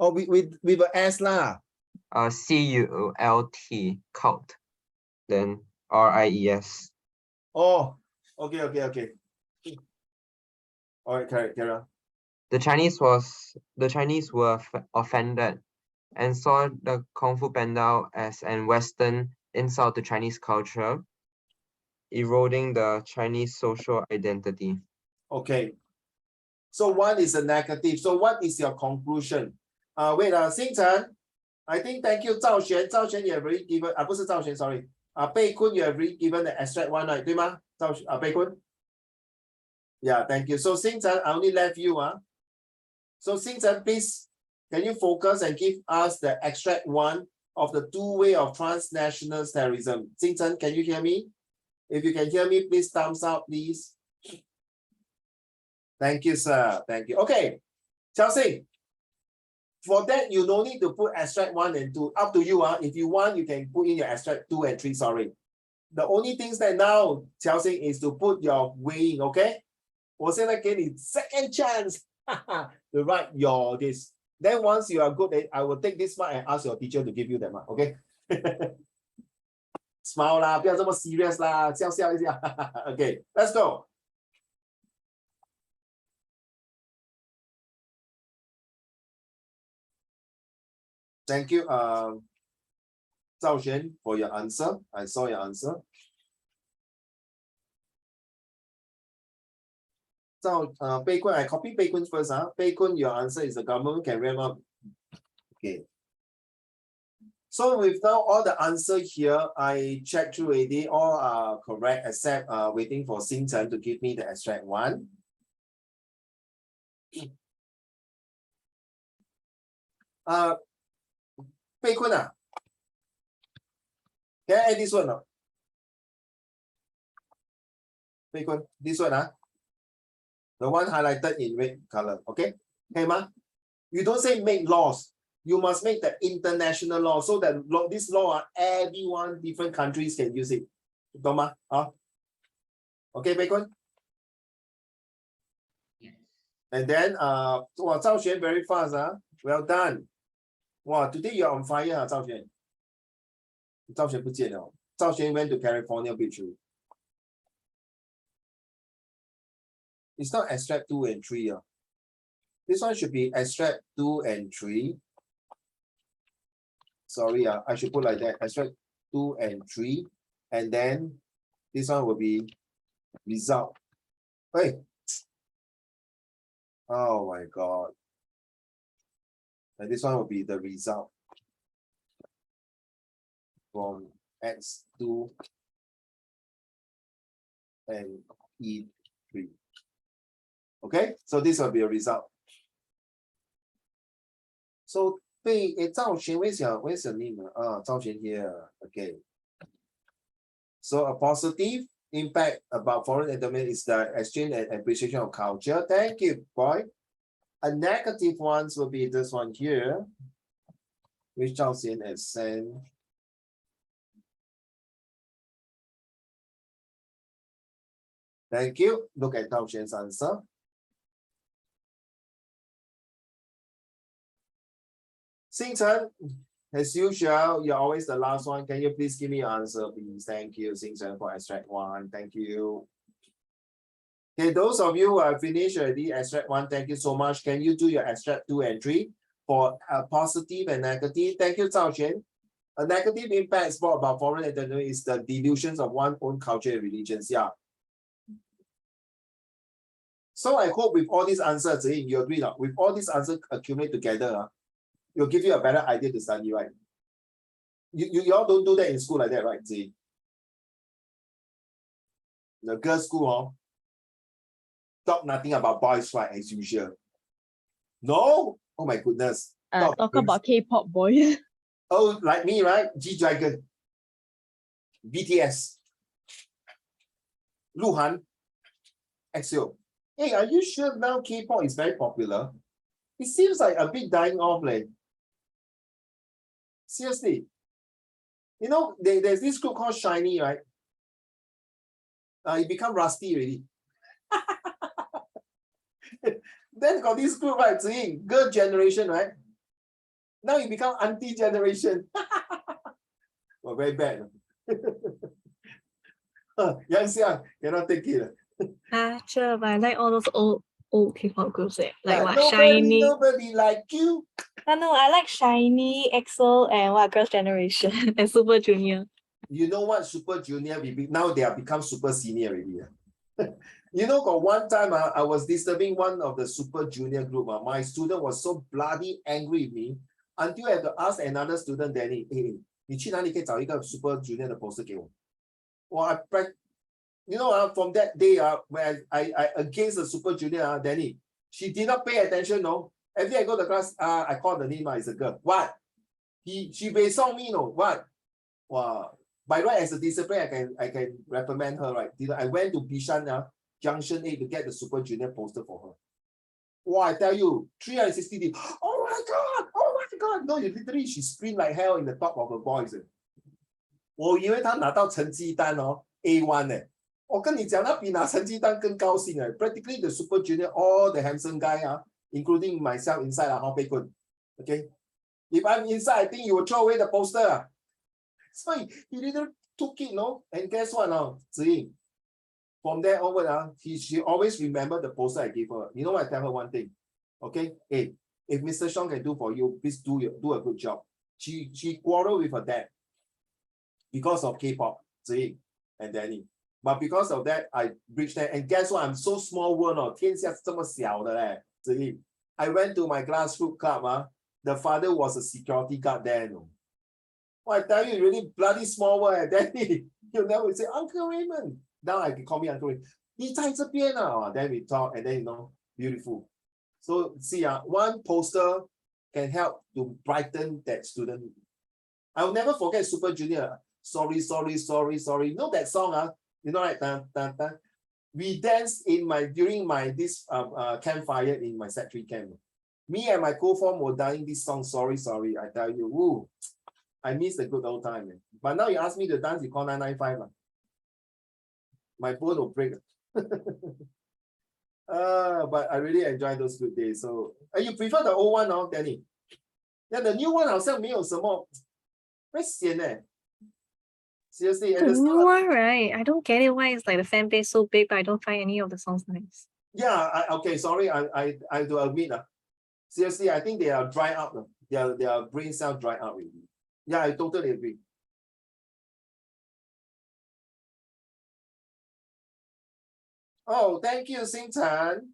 Oh, with an S lah. CULT, cult. Then RIES. Oh, okay. All right, carry on. The Chinese were offended and saw the Kung Fu Panda as an Western insult to Chinese culture, eroding the Chinese social identity. Okay. So one is a negative. So what is your conclusion? Wait, Xing Chen, I think thank you, Zhao Xuan. Zhao Xuan, you have already given, 不是 Zhao Xuan, sorry. Bei Kun, you have already given the abstract one, right? 对吗？Bei Kun? Yeah, thank you. So Xing Chen, I only left you. So Xing Chen, please, can you focus and give us the extract one of the two-way of transnational terrorism? Xing Chen, can you hear me? If you can hear me, please thumbs up, please. Thank you, sir. Thank you. Okay, Chelsea. For that, you no need to put extract 1 and 2. Up to you. If you want, you can put in your extract 2 and 3. Sorry. The only things that now, Chelsea, is to put your weighing, okay? 我现在给你 second chance to write your this. Then once you are good, I will take this mark and ask your teacher to give you that mark, okay? Smile 啦，不要这么 serious 啦，笑笑一下。Okay, let's go. Thank you, Zhao Xuan, for your answer. I saw your answer. Bei Kun, I copy Bei Kun first. Bei Kun, your answer is the government can ramp up. Okay. So with now all the answer here, I checked through already. All are correct except waiting for Xing Chen to give me the extract 1. Bei Kun, can I add this one? Bei Kun, this one, the one highlighted in red color, okay? Okay, ma? You don't say make laws. You must make the international law so that this law, everyone, different countries can use it. Okay, Bei Kun? Yes. And then, Zhao Xuan very fast, well done. Wow, today you're on fire, Zhao Xuan. Zhao Xuan 不见了. Zhao Xuan went to California Beach. It's not extract 2 and 3. This one should be extract 2 and 3. Sorry, I should put like that. Extract 2 and 3. And then this one will be result. Hey. Oh my God. And this one will be the result from X2 and E3. Okay, so this will be a result. So Zhao Xuan, where's your name? Zhao Xuan here. Okay. So a positive impact about foreign entertainment is the exchange and appreciation of culture. Thank you, boy. A negative ones will be this one here, which Zhao Xuan has sent. Thank you. Look at Zhao Xuan's answer. Xing Chen, as usual, you're always the last one. Can you please give me your answer, please? Thank you, Xing Chen, for extract 1. Thank you. Okay, those of you who have finished already extract 1, thank you so much. Can you do your extract 2 and 3 for positive and negative? Thank you, Zhao Xuan. A negative impact brought about foreign identity is the delusions of one's own culture and religions. Yeah. So I hope with all these answers, you agree now? With all these answers accumulate together, it'll give you a better idea to study, right? You all don't do that in school like that, right? See, the girls' school, talk nothing about boys, right? As usual. No, oh my goodness. Talk about K-pop boys. Oh, like me, right? G-Dragon, BTS, Luhan, EXO. Hey, are you sure now K-pop is very popular? It seems like a bit dying off, like. Seriously. You know, there's this group called Shiny, right? It become rusty already. Then got this group, right? Seeing girl generation, right? Now you become auntie generation. Well, very bad. Yang Xiang cannot take it. Sure, but I like all those old K-pop groups. Like what nobody, Shiny. nobody like you. No, I like Shiny, EXO, and what Girls' Generation and Super Junior. You know what? Super Junior, now they have become super senior already. You know, got one time I was disturbing one of the Super Junior group. My student was so bloody angry with me until I had to ask another student, Danny, hey, 你去哪里可以找一个 Super Junior 的 poster 给我？ Well, you know, from that day, when I against the Super Junior, Danny, she did not pay attention, no. Every day I go to class, I call the name, it's a girl. What? She based me, no. What? Wow. By right, as a discipline, I can reprimand her, right? I went to Bishan Junction 8 to get the Super Junior poster for her. Wow, I tell you, 360 days. Oh my God! Oh my God! No, literally, she screamed like hell in the top of her voice. 我以为她拿到成绩单A1 呢。我跟你讲，她比拿成绩单更高兴哎。Practically the Super Junior, all the handsome guy including myself inside how they could. Okay, if I'm inside, I think you will throw away the poster. So he didn't took it, no. And guess what now, Ziying? From there onward, she always remember the poster I gave her. You know what? I tell her one thing. Okay, hey, if Mr. Sean can do for you, please do a good job. She quarreled with her dad because of K-pop, Ziying and Danny. But because of that, I reached there. And guess what? I'm so small world, 天下这么小的嘞, Ziying. I went to my grassroots club. The father was a security guard there. No. Well, I tell you, really bloody small world. Danny, you never say, Uncle Raymond. Now I can call me Uncle Raymond. 你在这边啊? Then we talk, and then beautiful. So see, one poster can help to brighten that student. I will never forget Super Junior. Sorry. You know that song, you know, right? We danced during this campfire in my Set 3 camp. Me and my co-form were dying this song, sorry. I tell you, woo, I miss the good old time. Man. But now you ask me to dance, you call 995. My phone will break. But I really enjoy those good days. So you prefer the old one now, Danny? Yeah, the new one 好像没有什么 very sian Seriously, The new one, right? I don't get it. Why is like the fan base so big, but I don't find any of the songs nice. Yeah, okay, sorry, I have to admit. Seriously, I think they are dry up. Their brain cell dry up already. Yeah, I totally agree. Oh, thank you, Xing Tan.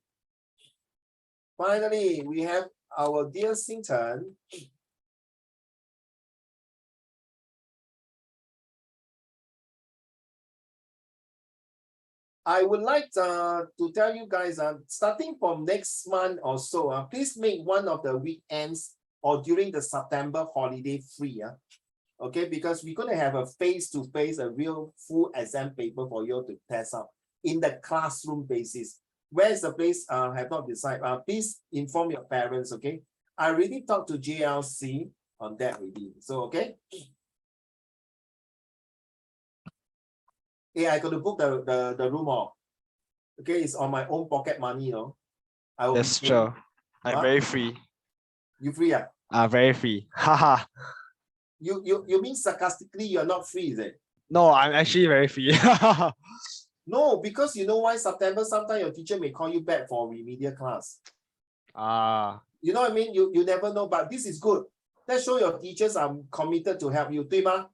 Finally, we have our dear Xing Tan. I would like to tell you guys, starting from next month or so, please make one of the weekends or during the September holiday free. Okay, because we're going to have a face-to-face, a real full exam paper for you to test out in the classroom basis. Where's the place? Have not decided. Please inform your parents, okay? I already talked to JLC on that already. So, okay? Yeah, I got to book the room. Okay, it's on my own pocket money, you know. That's true. I'm very free. You free? Very free. Haha. You mean sarcastically you're not free, is it? No, I'm actually very free. No, because you know why September, sometimes your teacher may call you back for remedial class. Ah, You know what I mean? You never know, but this is good. That show your teachers are committed to help you, 对吗?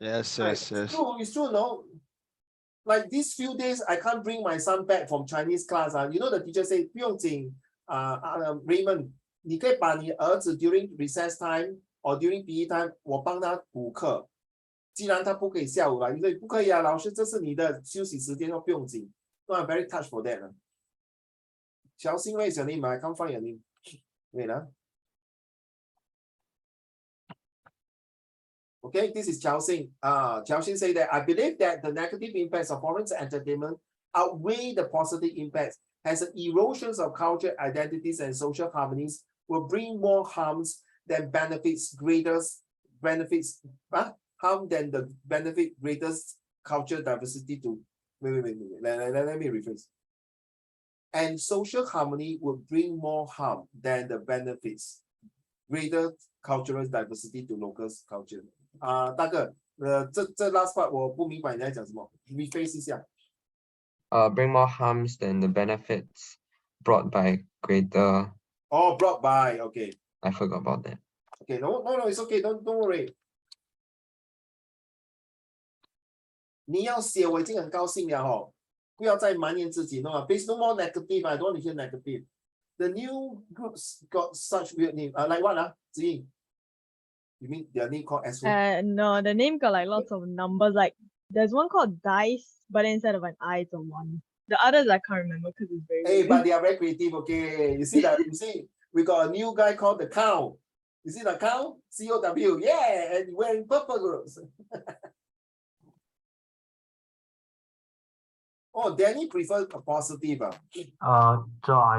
yes, Right. yes, yes. It's true, no? Like these few days, I can't bring my son back from Chinese class. You know, the teacher say, 不用紧, Raymond, 你可以把你儿子 during recess time or during PE time, 我帮他补课。既然他不可以下午来，因为不可以啊，老师，这是你的休息时间，不用紧。No, I'm very touched for that. 乔欣, where is your name? I can't find your name. Wait, Okay, this is Chao Xing. Chao Xing say that I believe that the negative impacts of foreign entertainment outweigh the positive impacts, as the erosions of culture identities and social harmonies will bring more harms than benefits, harm than the benefit greatest culture diversity to. Wait. Let me rephrase. And social harmony will bring more harm than the benefits, greater cultural diversity to local culture. 大哥，这 last part 我不明白你在讲什么 ，rephrase 一下。Bring more harms than the benefits brought by greater. Oh, brought by, okay. I forgot about that. Okay, no, it's okay, don't worry. 你要写我已经很高兴了哦，不要再埋怨自己 no please no more negative, I don't want to hear negative. The new groups got such weird name. Like what? Zi Ying? You mean their name called S? No, the name got like lots of numbers. Like there's one called Dice, but instead of an I, it's a 1. The others I can't remember because it's very Hey, weird. but they are very creative, okay. You see that? You see, we got a new guy called the Cow. You see the Cow? COW, yeah, and wearing purple groups. Oh, Danny prefer a positive. I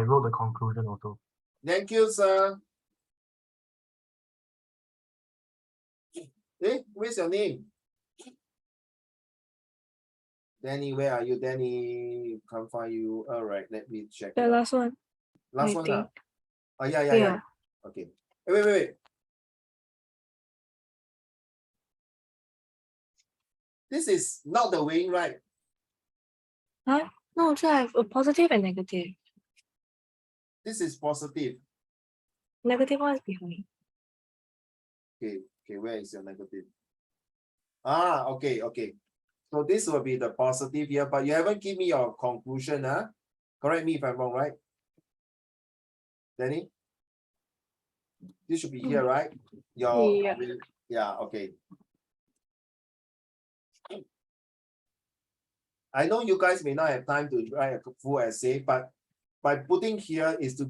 wrote the conclusion also. Thank you, sir. Hey, where's your name? Danny, where are you? Danny, can't find you. All right, let me check. The last one. Last I one. think. Oh, yeah. Yeah. Okay. Wait. This is not the weighing, right? Huh? No, so I have a positive and negative. This is positive. Negative one is behind. Okay, where is your negative? Okay. So this will be the positive here, but you haven't given me your conclusion, huh? Correct me if I'm wrong, right? Danny? This should be here, right? Yeah, okay. I know you guys may not have time to write a full essay, but by putting here is to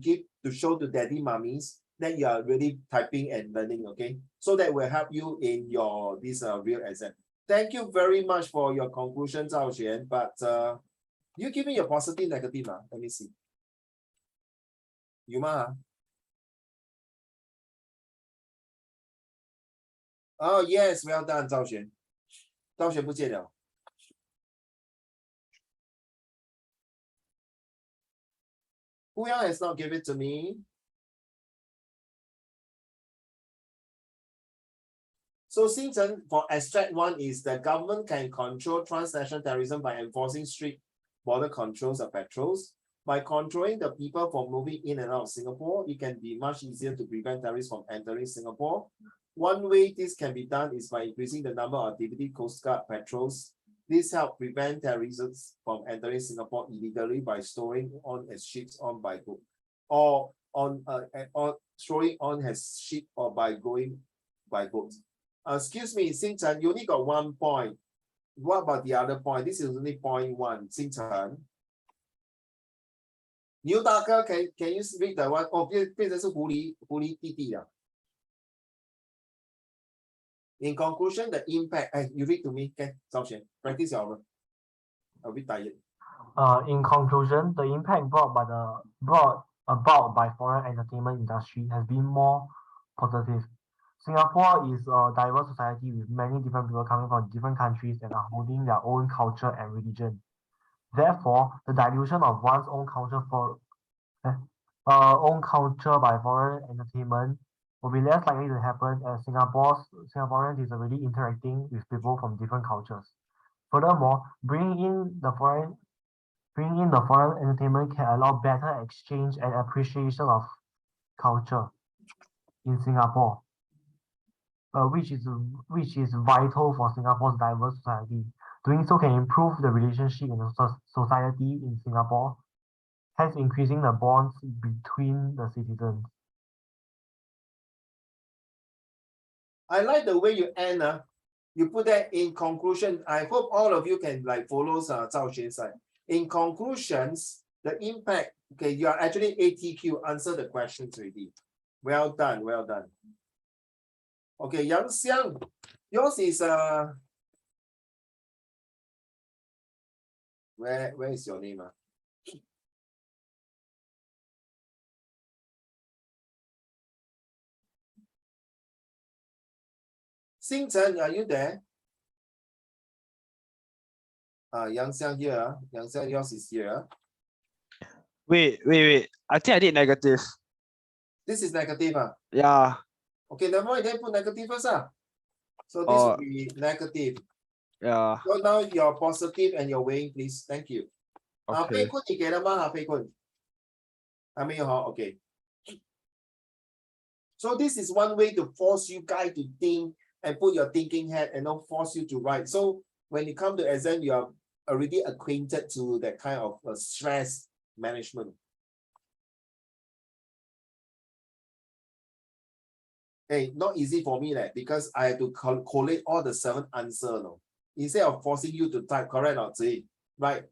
show to daddy mummies that you are really typing and learning, okay? So that will help you in your this real exam. Thank you very much for your conclusion, Zhao Xuan. But you give me your positive, negative. Let me see. Yuma. Oh yes, well done, Zhao Xuan. Zhao Xuan 不见了。Who else has not given it to me? So Xingchen, for extract 1 is the government can control transnational terrorism by enforcing strict border controls of patrols. By controlling the people from moving in and out of Singapore, it can be much easier to prevent terrorists from entering Singapore. One way this can be done is by increasing the number of Deputy Coast Guard patrols. This helps prevent terrorists from entering Singapore illegally by storing on as ships on by boat, or storing on as ship or by going by boat. Excuse me, Xingchen, you only got 1 point. What about the other point? This is only 0.1. Xingchen. New Darker, can you read the one? Oh, 变成是狐狸弟弟啊。In conclusion, the impact. You read to me, okay? Zhao Xuan, practice your. I'll be tired. In conclusion, the impact brought about by foreign entertainment industry has been more positive. Singapore is a diverse society with many different people coming from different countries and are holding their own culture and religion. Therefore, the dilution of one's own culture by foreign entertainment will be less likely to happen as Singaporeans is already interacting with people from different cultures. Furthermore, bringing in the foreign entertainment can allow better exchange and appreciation of culture in Singapore, which is vital for Singapore's diverse society. Doing so can improve the relationship in the society in Singapore, hence increasing the bonds between the citizens. I like the way you end. You put that in conclusion. I hope all of you can like follow Zhao Xuan's side. In conclusions, the impact, okay, you are actually ATQ, answer the questions already. Well done, well done. Okay, Yang Xiang, yours is where is your name? Xing Chen, are you there? Yang Xiang here. Yang Xiang, yours is here. Wait. I think I did negative. This is negative. Yeah. Okay, never mind, then put negative first. So this will Oh, be negative. yeah. So now you're positive and you're weighing, please. Thank you. Okay. 佩坤你给了吗？佩坤还没有哈 ，OK。So this is one way to force you guys to think and put your thinking hat and not force you to write. So when you come to exam, you are already acquainted to that kind of stress management. Hey, not easy for me because I have to collate all the 7 answers. No? Instead of forcing you to type correct or say, right?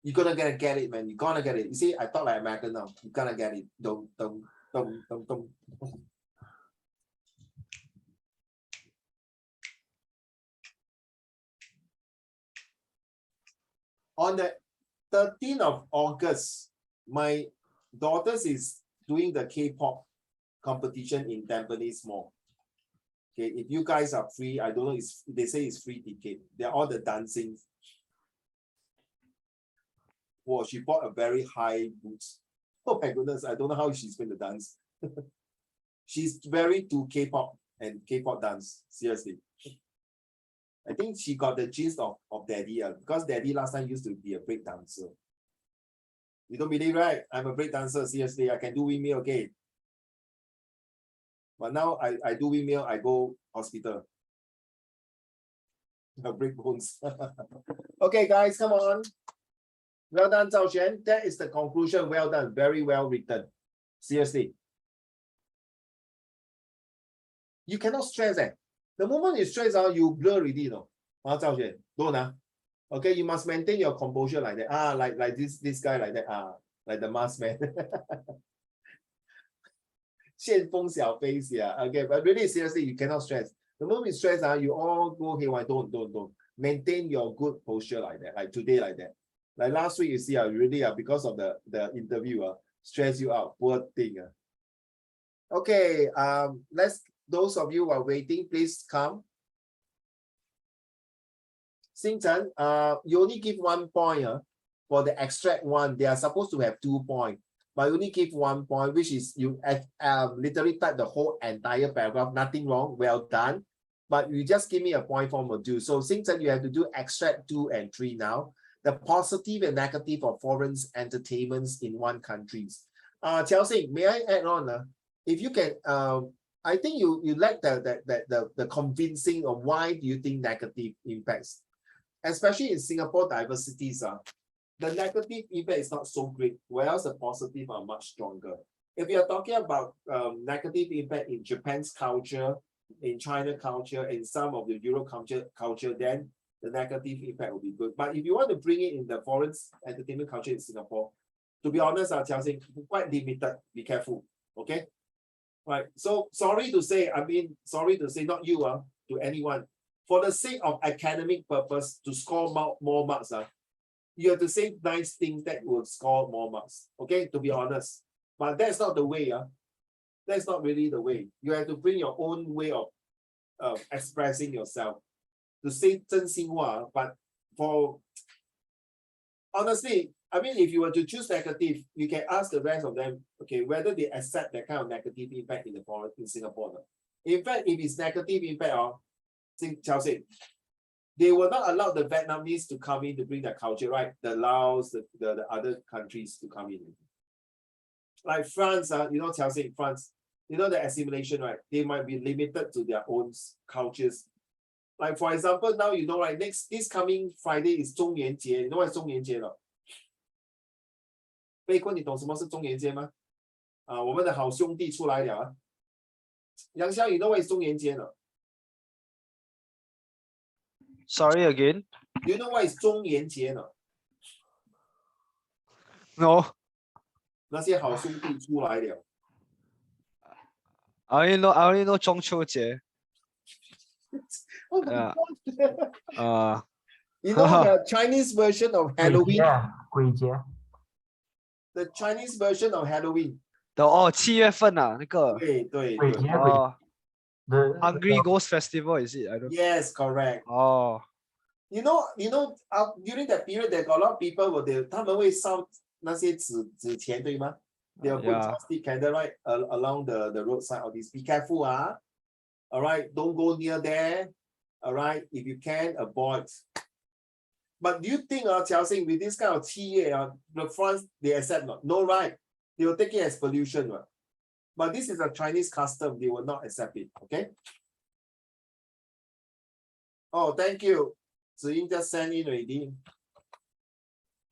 You're gonna get it, man. You're gonna get it. You see, I talk like American now. You're gonna get it. Dum. On the 13th of August, my daughters is doing the K-pop competition in Tampines Mall. Okay, if you guys are free, I don't know, they say it's free ticket. They're all the dancing. Well, she bought a very high boots. Oh my goodness, I don't know how she's going to dance. She's very to K-pop and K-pop dance, seriously. I think she got the gist of daddy, because daddy last time used to be a break dancer. You don't believe, right? I'm a break dancer, seriously, I can do windmill, okay. But now I do windmill, I go hospital. I break bones. Okay, guys, come on. Well done, Zhao Xuan. That is the conclusion. Well done. Very well written. Seriously. You cannot stress. The moment you stress out, you blur already, no? Zhao Xuan, don't. Okay, you must maintain your composure like that. Like this guy like that. Like the masked man. 旋风小飞侠. Okay, but really seriously, you cannot stress. The moment you stress, you all go haywire. Don't. Maintain your good posture like that. Like today, like that. Like last week, you see, really because of the interview, stress you out. Poor thing. Okay, those of you who are waiting, please come. Xing Chen, you only give 1 point for the extract one. They are supposed to have 2 points, but you only give 1 point, which is you literally type the whole entire paragraph. Nothing wrong. Well done. But you just give me a point for module. So Xing Chen, you have to do extract 2 and 3 now. The positive and negative of foreign entertainments in one country. Chiao Xing, may I add on? If you can, I think you like the convincing of why do you think negative impacts, especially in Singapore diversities. The negative impact is not so great, whereas the positive are much stronger. If you're talking about negative impact in Japan's culture, in China culture, in some of the Euro culture, then the negative impact will be good. But if you want to bring it in the foreign entertainment culture in Singapore, to be honest, Chiao Xing, quite limited. Be careful, okay? Right. So sorry to say, not you, to anyone. For the sake of academic purpose, to score more marks, you have to say nice things that will score more marks. Okay, to be honest. But that's not the way. That's not really the way. You have to bring your own way of expressing yourself. To say 真心话, but for honestly, I mean, if you were to choose negative, you can ask the rest of them, okay, whether they accept that kind of negative impact in Singapore. In fact, if it's negative impact, Chiao Xing, they will not allow the Vietnamese to come in to bring their culture, right? The Laos, the other countries to come in. Like France, you know, Chelsea, France, you know, the assimilation, right? They might be limited to their own cultures. Like for example, now you know, right? This coming Friday is 中元节. You know what is 中元节了？贝坤，你懂什么是中元节吗？我们的好兄弟出来了啊！杨潇，you know what is 中元节了？ Sorry again. You know what is 中元节了？ No. 那些好兄弟出来了。I only know 中秋节. Oh my Yeah. God. You know the Chinese version of Halloween? 鬼节 The Chinese version of Halloween. 7月份啊，那个对对鬼对。节鬼 the Hungry Ghost Festival is it? I don't. Yes, correct. You know, during that period, there got a lot of people will 他们会烧那些纸钱，对吗？ They'll put Yeah. plastic candle right along the roadside. All this. Be careful, All right, don't go near there. All right, if you can avoid. But do you think, Chelsea, with this kind of the France they accept not? No, right? They will take it as pollution, right? But this is a Chinese custom. They will not accept it. Okay. Oh, thank you. Ziying just sent in already.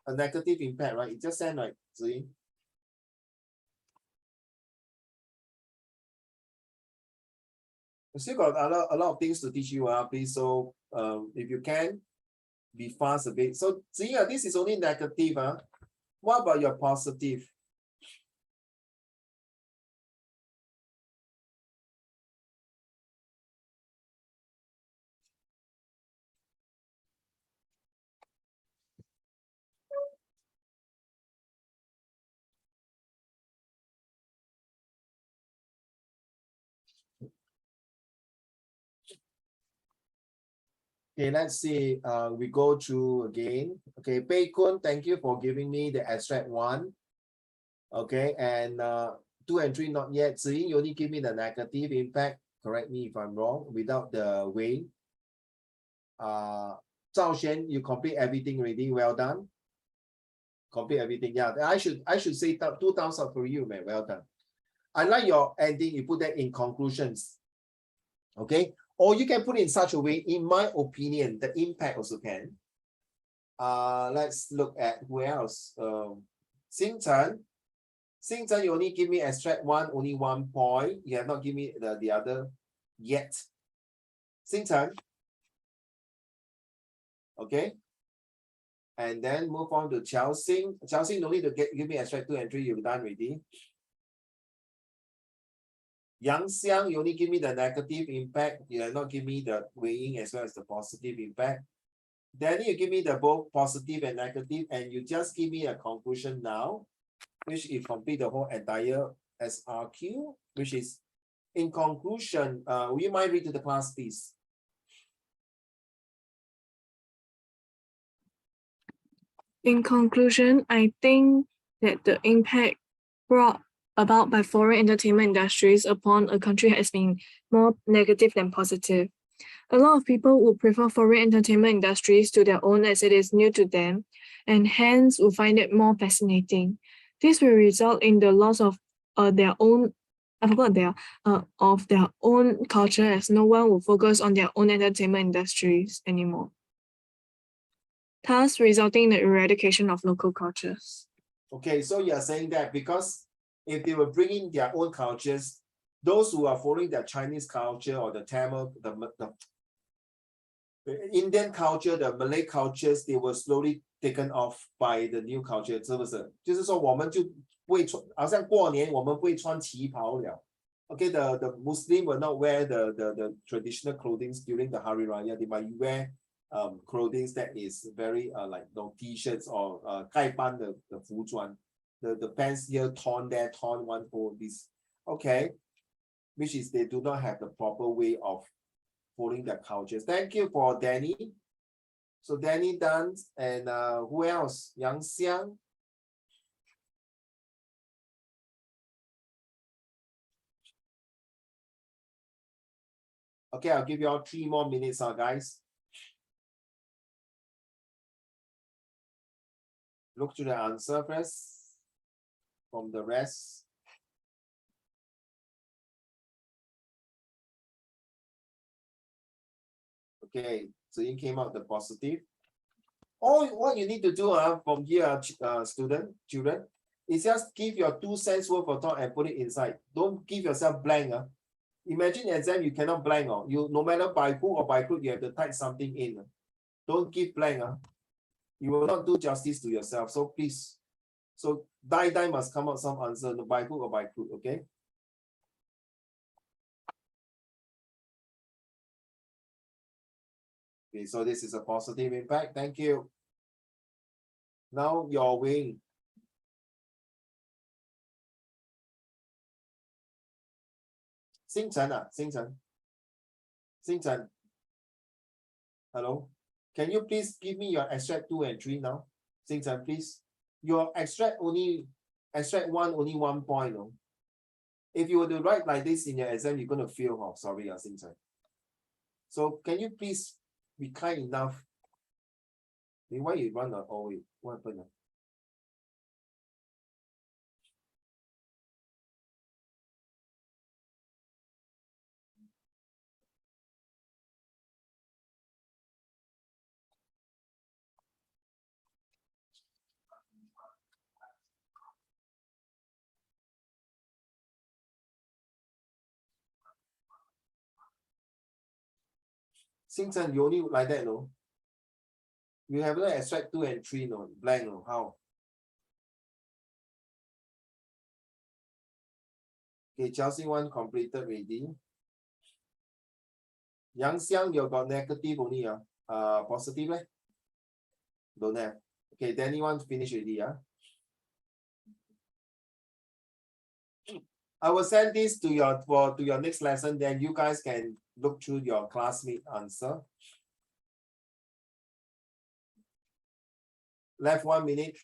A negative impact, right? It just sent, right, Ziying? We still got a lot of things to teach you, please. So if you can, be fast a bit. So Ziying, this is only negative. What about your positive? Okay, let's see. We go through again. Okay, Pei Kun, thank you for giving me the abstract 1. Okay, and 2 and 3 not yet. Ziying, you only give me the negative impact. Correct me if I'm wrong. Without the way. Zhao Xuan, you complete everything already. Well done. Complete everything. Yeah, I should say 2,000 for you, man. Well done. I like your ending. You put that in conclusions. Okay. Or you can put it in such a way, in my opinion, the impact also can. Let's look at who else. Xing Chen. Xing Chen, you only give me abstract 1, only 1 point. You have not given me the other yet. Xing Chen. Okay. And then move on to Chelsea. Chelsea, no need to give me abstract 2 and 3. You've done already. Yang Xiang, you only give me the negative impact. You have not give me the weighing as well as the positive impact. Danny, you give me the both positive and negative, and you just give me a conclusion now, which is complete the whole entire SRQ, which is in conclusion. Will you mind read to the class, please? In conclusion, I think that the impact brought about by foreign entertainment industries upon a country has been more negative than positive. A lot of people would prefer foreign entertainment industries to their own as it is new to them, and hence will find it more fascinating. This will result in the loss of their own, of their own culture, as no one will focus on their own entertainment industries anymore, thus resulting in the eradication of local cultures. Okay, so you're saying that because if they were bringing their own cultures, those who are following the Chinese culture or the Tamil, the Indian culture, the Malay cultures, they were slowly taken off by the new culture. 是不是？就是说我们就不会穿，好像过年我们不会穿旗袍了。Okay, the Muslim will not wear the traditional clothing during the Hari Raya. They might wear clothing that is very like t-shirts or 丐帮的服装。The pants here torn there, torn one hole. This okay, which is they do not have the proper way of following their cultures. Thank you for Danny. So Danny done, and who else? Yang Xiang. Okay, I'll give you all 3 more minutes, guys. Look to the answer first from the rest. Okay, so you came out the positive. All what you need to do from here, children, is just give your 2 cents worth of thought and put it inside. Don't give yourself blank. Imagine exam, you cannot blank. You no matter by hook or by crook, you have to type something in. Don't give blank. You will not do justice to yourself. So please. So die must come out some answer, by hook or by crook, okay? Okay, so this is a positive impact. Thank you. Now your wing. Xingchen, Xingchen. Hello. Can you please give me your extract 2 and 3 now? Xingchen, please. Your extract 1 only 1 point. No? If you were to write like this in your exam, you're going to fail. Oh, sorry, Xingchen. So can you please be kind enough? Why you run away? What happened? Xingchen, you only like that, no? You have no extract 2 and 3, no? Blank, no? How? Okay, Chelsea 1 completed already. Yang Xiang, you got negative only, positive, eh? Don't have. Okay, Danny 1 finish already, I will send this to your next lesson, then you guys can look through your classmate answer. Left 1 minute.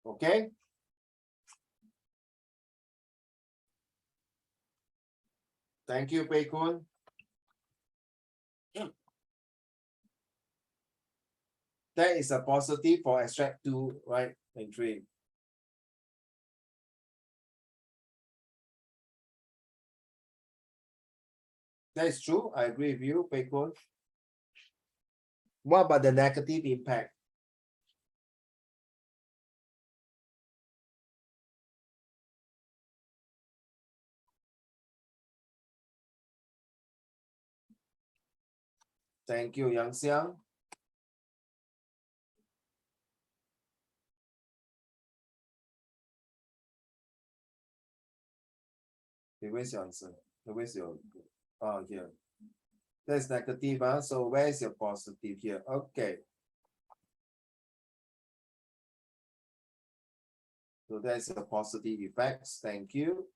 Okay. Thank you, Pei Kun. That is a positive for extract 2, right? And 3. That is true. I agree with you, Pei Kun. What about the negative impact? Thank you, Yang Xiang. Okay, where's your answer? Where's your here? That's negative, so where is your positive here? Okay. So that's a positive effects. Thank you.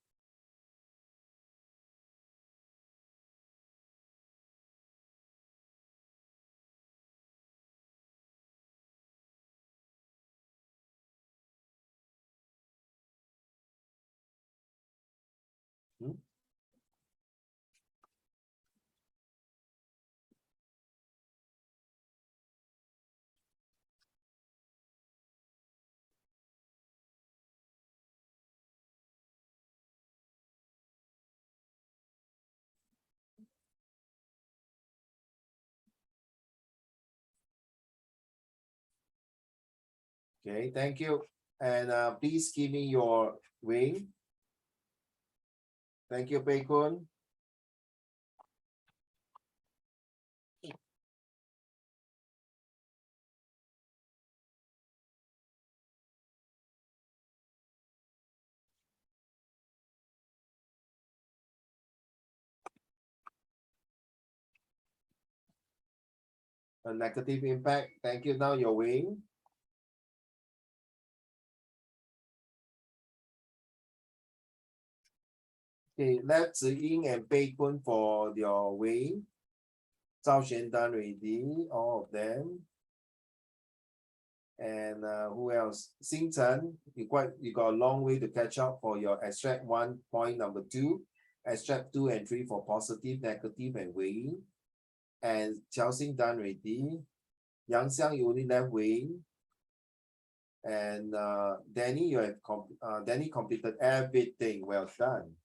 Okay, thank you. And please give me your wing. Thank you, Pei Kun. A negative impact. Thank you. Now your wing. Okay, left Ziying and Bei Kun for your way. Zhao Xuan done already, all of them. And who else? Xing Chen, you got a long way to catch up for your extract 1 point number 2, extract 2 and 3 for positive, negative, and weighing. And Xiao Xing done already. Yang Xiang, you only left weighing. And Danny, you have Danny completed everything. Well done.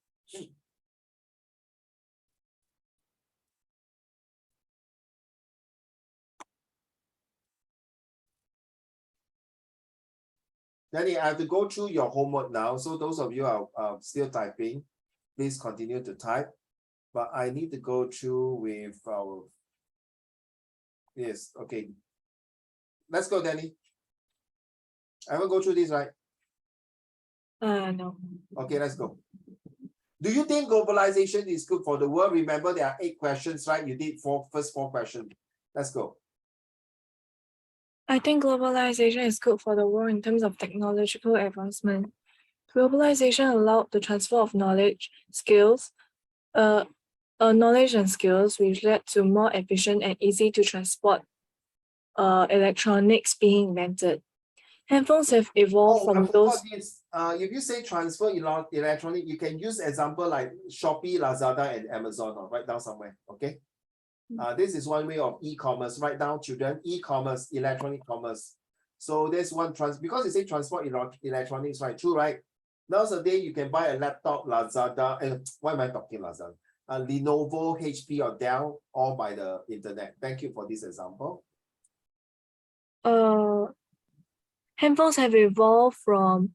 Danny, I have to go through your homework now. So those of you are still typing, please continue to type. But I need to go through with our. Yes, okay. Let's go, Danny. I will go through this, right? No. Okay, let's go. Do you think globalization is good for the world? Remember, there are 8 questions, right? You did first 4 questions. Let's go. I think globalization is good for the world in terms of technological advancement. Globalization allowed the transfer of knowledge, knowledge and skills, which led to more efficient and easy to transport electronics being invented. Handphones have evolved I from forgot those. this. If you say transfer electronic, you can use example like Shopee, Lazada, and Amazon. Write down somewhere, okay? This is one way of e-commerce. Write down, children, e-commerce, electronic commerce. So there's one because you say transport electronics, right? True, right? Nowadays you can buy a laptop, Lazada, and why am I talking Lazada? Lenovo, HP, or Dell, all by the internet. Thank you for this example. Handphones have evolved from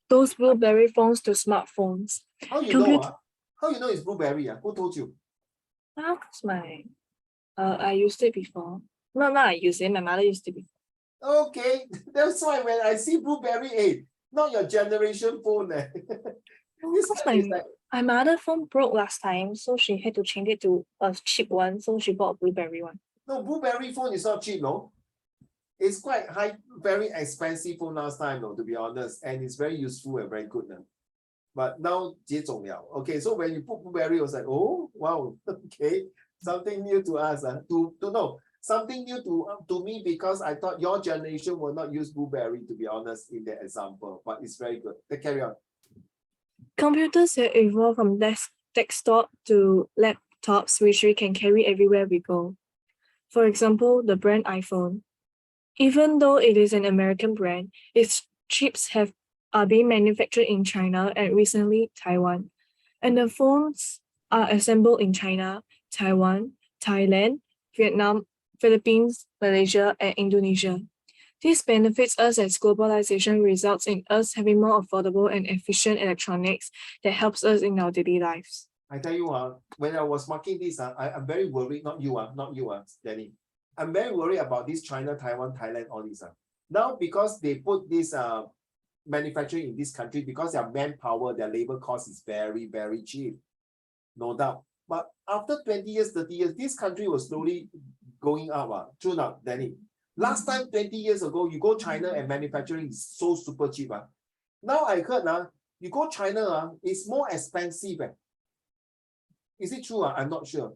those BlueBerry phones to smartphones. How you know? How you know it's BlueBerry? Who told you? Because I used it before. No, not I used it. My mother used it before. Okay, that's why when I see BlueBerry, not your generation phone. This Because one is like, my mother phone broke last time, so she had to change it to a cheap one. So she bought a BlueBerry one. no, BlueBerry phone is not cheap, no. It's quite high, very expensive phone last time, though, to be honest, and it's very useful and very good now. But now, 接种了. Okay, so when you put BlueBerry, I was like, oh wow, okay, something new to us. To know something new to me, because I thought your generation will not use BlueBerry, to be honest, in the example. But it's very good. Carry on. Computers have evolved from desktop to laptops, which we can carry everywhere we go. For example, the brand iPhone. Even though it is an American brand, its chips are being manufactured in China and recently Taiwan. And the phones are assembled in China, Taiwan, Thailand, Vietnam, Philippines, Malaysia, and Indonesia. This benefits us as globalization results in us having more affordable and efficient electronics that helps us in our daily lives. I tell you, when I was marking this, I'm very worried, not you, Danny. I'm very worried about this China, Taiwan, Thailand, all these. Now, because they put this manufacturing in this country, because their manpower, their labor cost is very, very cheap. No doubt. But after 20 years, 30 years, this country was slowly going up. True enough, Danny. Last time, 20 years ago, you go China and manufacturing is so super cheap. Now I heard you go China, it's more expensive. Is it true? I'm not sure.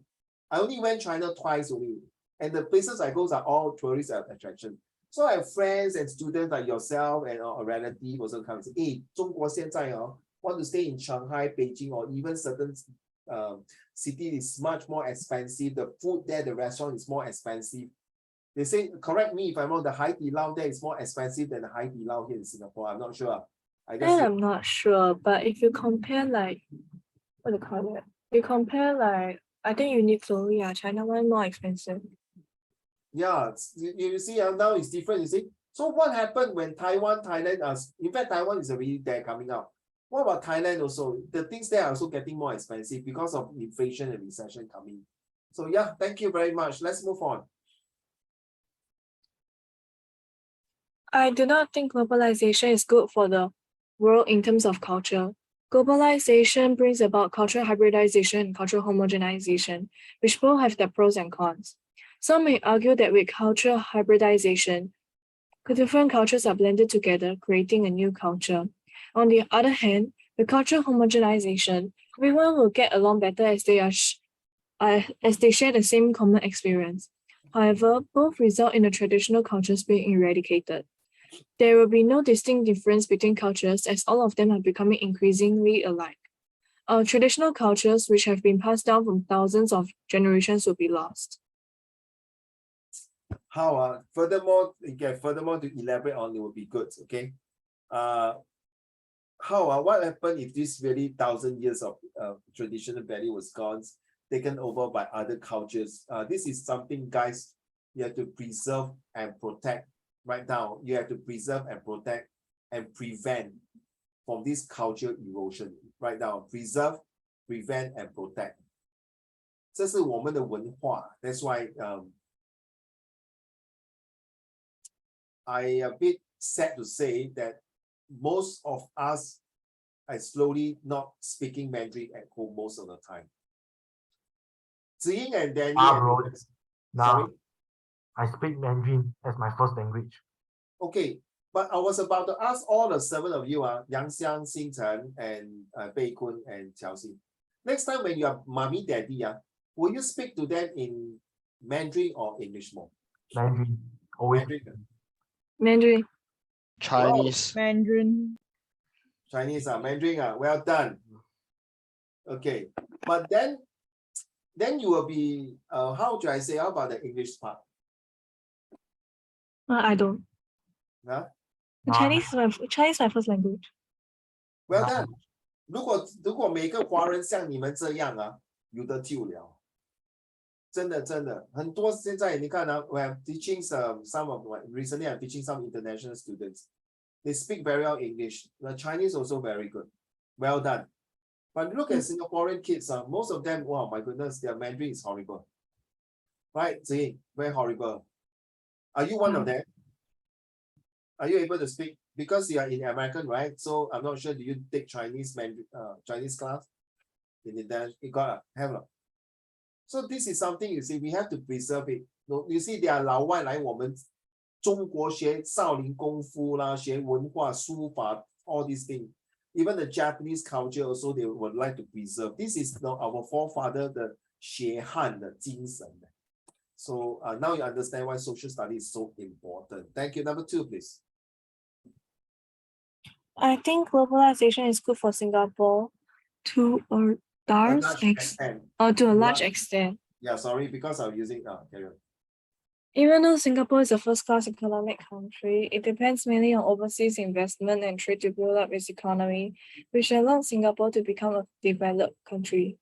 I only went China twice only. And the places I go are all tourist attraction. So I have friends and students like yourself and a relative also come and say, hey, 中国现在 want to stay in Shanghai, Beijing, or even certain city is much more expensive. The food there, the restaurant is more expensive. They say, correct me if I'm wrong, the Hai Di Lao there is more expensive than the Hai Di Lao here in Singapore. I'm not sure. I'm not sure, but if you compare like, what do you call it? You compare like, I think Uniqlo, China one more expensive. Yeah, you see, now it's different, you see. So what happened when Taiwan, Thailand, in fact, Taiwan is already there coming out. What about Thailand also? The things there are also getting more expensive because of inflation and recession coming. So yeah, thank you very much. Let's move on. I do not think globalization is good for the world in terms of culture. Globalization brings about cultural hybridization and cultural homogenization, which both have their pros and cons. Some may argue that with cultural hybridization, different cultures are blended together, creating a new culture. On the other hand, With cultural homogenization, everyone will get along better as as they share the same common experience. However, both result in the traditional cultures being eradicated. There will be no distinct difference between cultures as all of them are becoming increasingly alike. Our traditional cultures, which have been passed down from thousands of generations, will be lost. How furthermore, furthermore to elaborate on it would be good. Okay. What happened if this really 1,000 years of traditional value was gone, taken over by other cultures? This is something, guys, you have to preserve and protect. Right now, you have to preserve and protect and prevent from this culture erosion. Right now, preserve, prevent, and protect. 这是我们的文化. That's why I a bit sad to say that most of us are slowly not speaking Mandarin at home most of the time. Ziying and Danny. Bro. Sorry. Now, I speak Mandarin as my first language. Okay, but I was about to ask all the 7 of you, Yang Xiang, Xin Chen, and Bei Kun and Chelsea. Next time when you are mommy, daddy, will you speak to them in Mandarin or English more? Mandarin. Always. Mandarin. Mandarin. Chinese. Mandarin. Chinese, Mandarin, well done. Okay, but then you will be, how do I say, how about the English part? I don't. Huh? Chinese is my first language. Well done. 如果每个华人像你们这样有得救了。真的，很多现在你看we're teaching some of recently I'm teaching some international students. They speak very well English. The Chinese also very good. Well done. But look at Singaporean kids, most of them, wow, my goodness, their Mandarin is horrible. Right, Ziyi, very horrible. Are you one of them? Are you able to speak? Because you are in American, right? So I'm not sure, do you take Chinese Chinese class? You got have a. So this is something you see, we have to preserve it. You see, there are 老外来我们中国学少林功夫啦，学文化书法 all these things. Even the Japanese culture also they would like to preserve. This is our forefather 的血汗的精神。So now you understand why social studies is so important. Thank you. Number 2, please. I think globalization is good for Singapore to a large extent. To a large extent. Yeah, sorry, because I'm using carry on. Even though Singapore is a first-class economic country, it depends mainly on overseas investment and trade to build up its economy, which allows Singapore to become a developed country.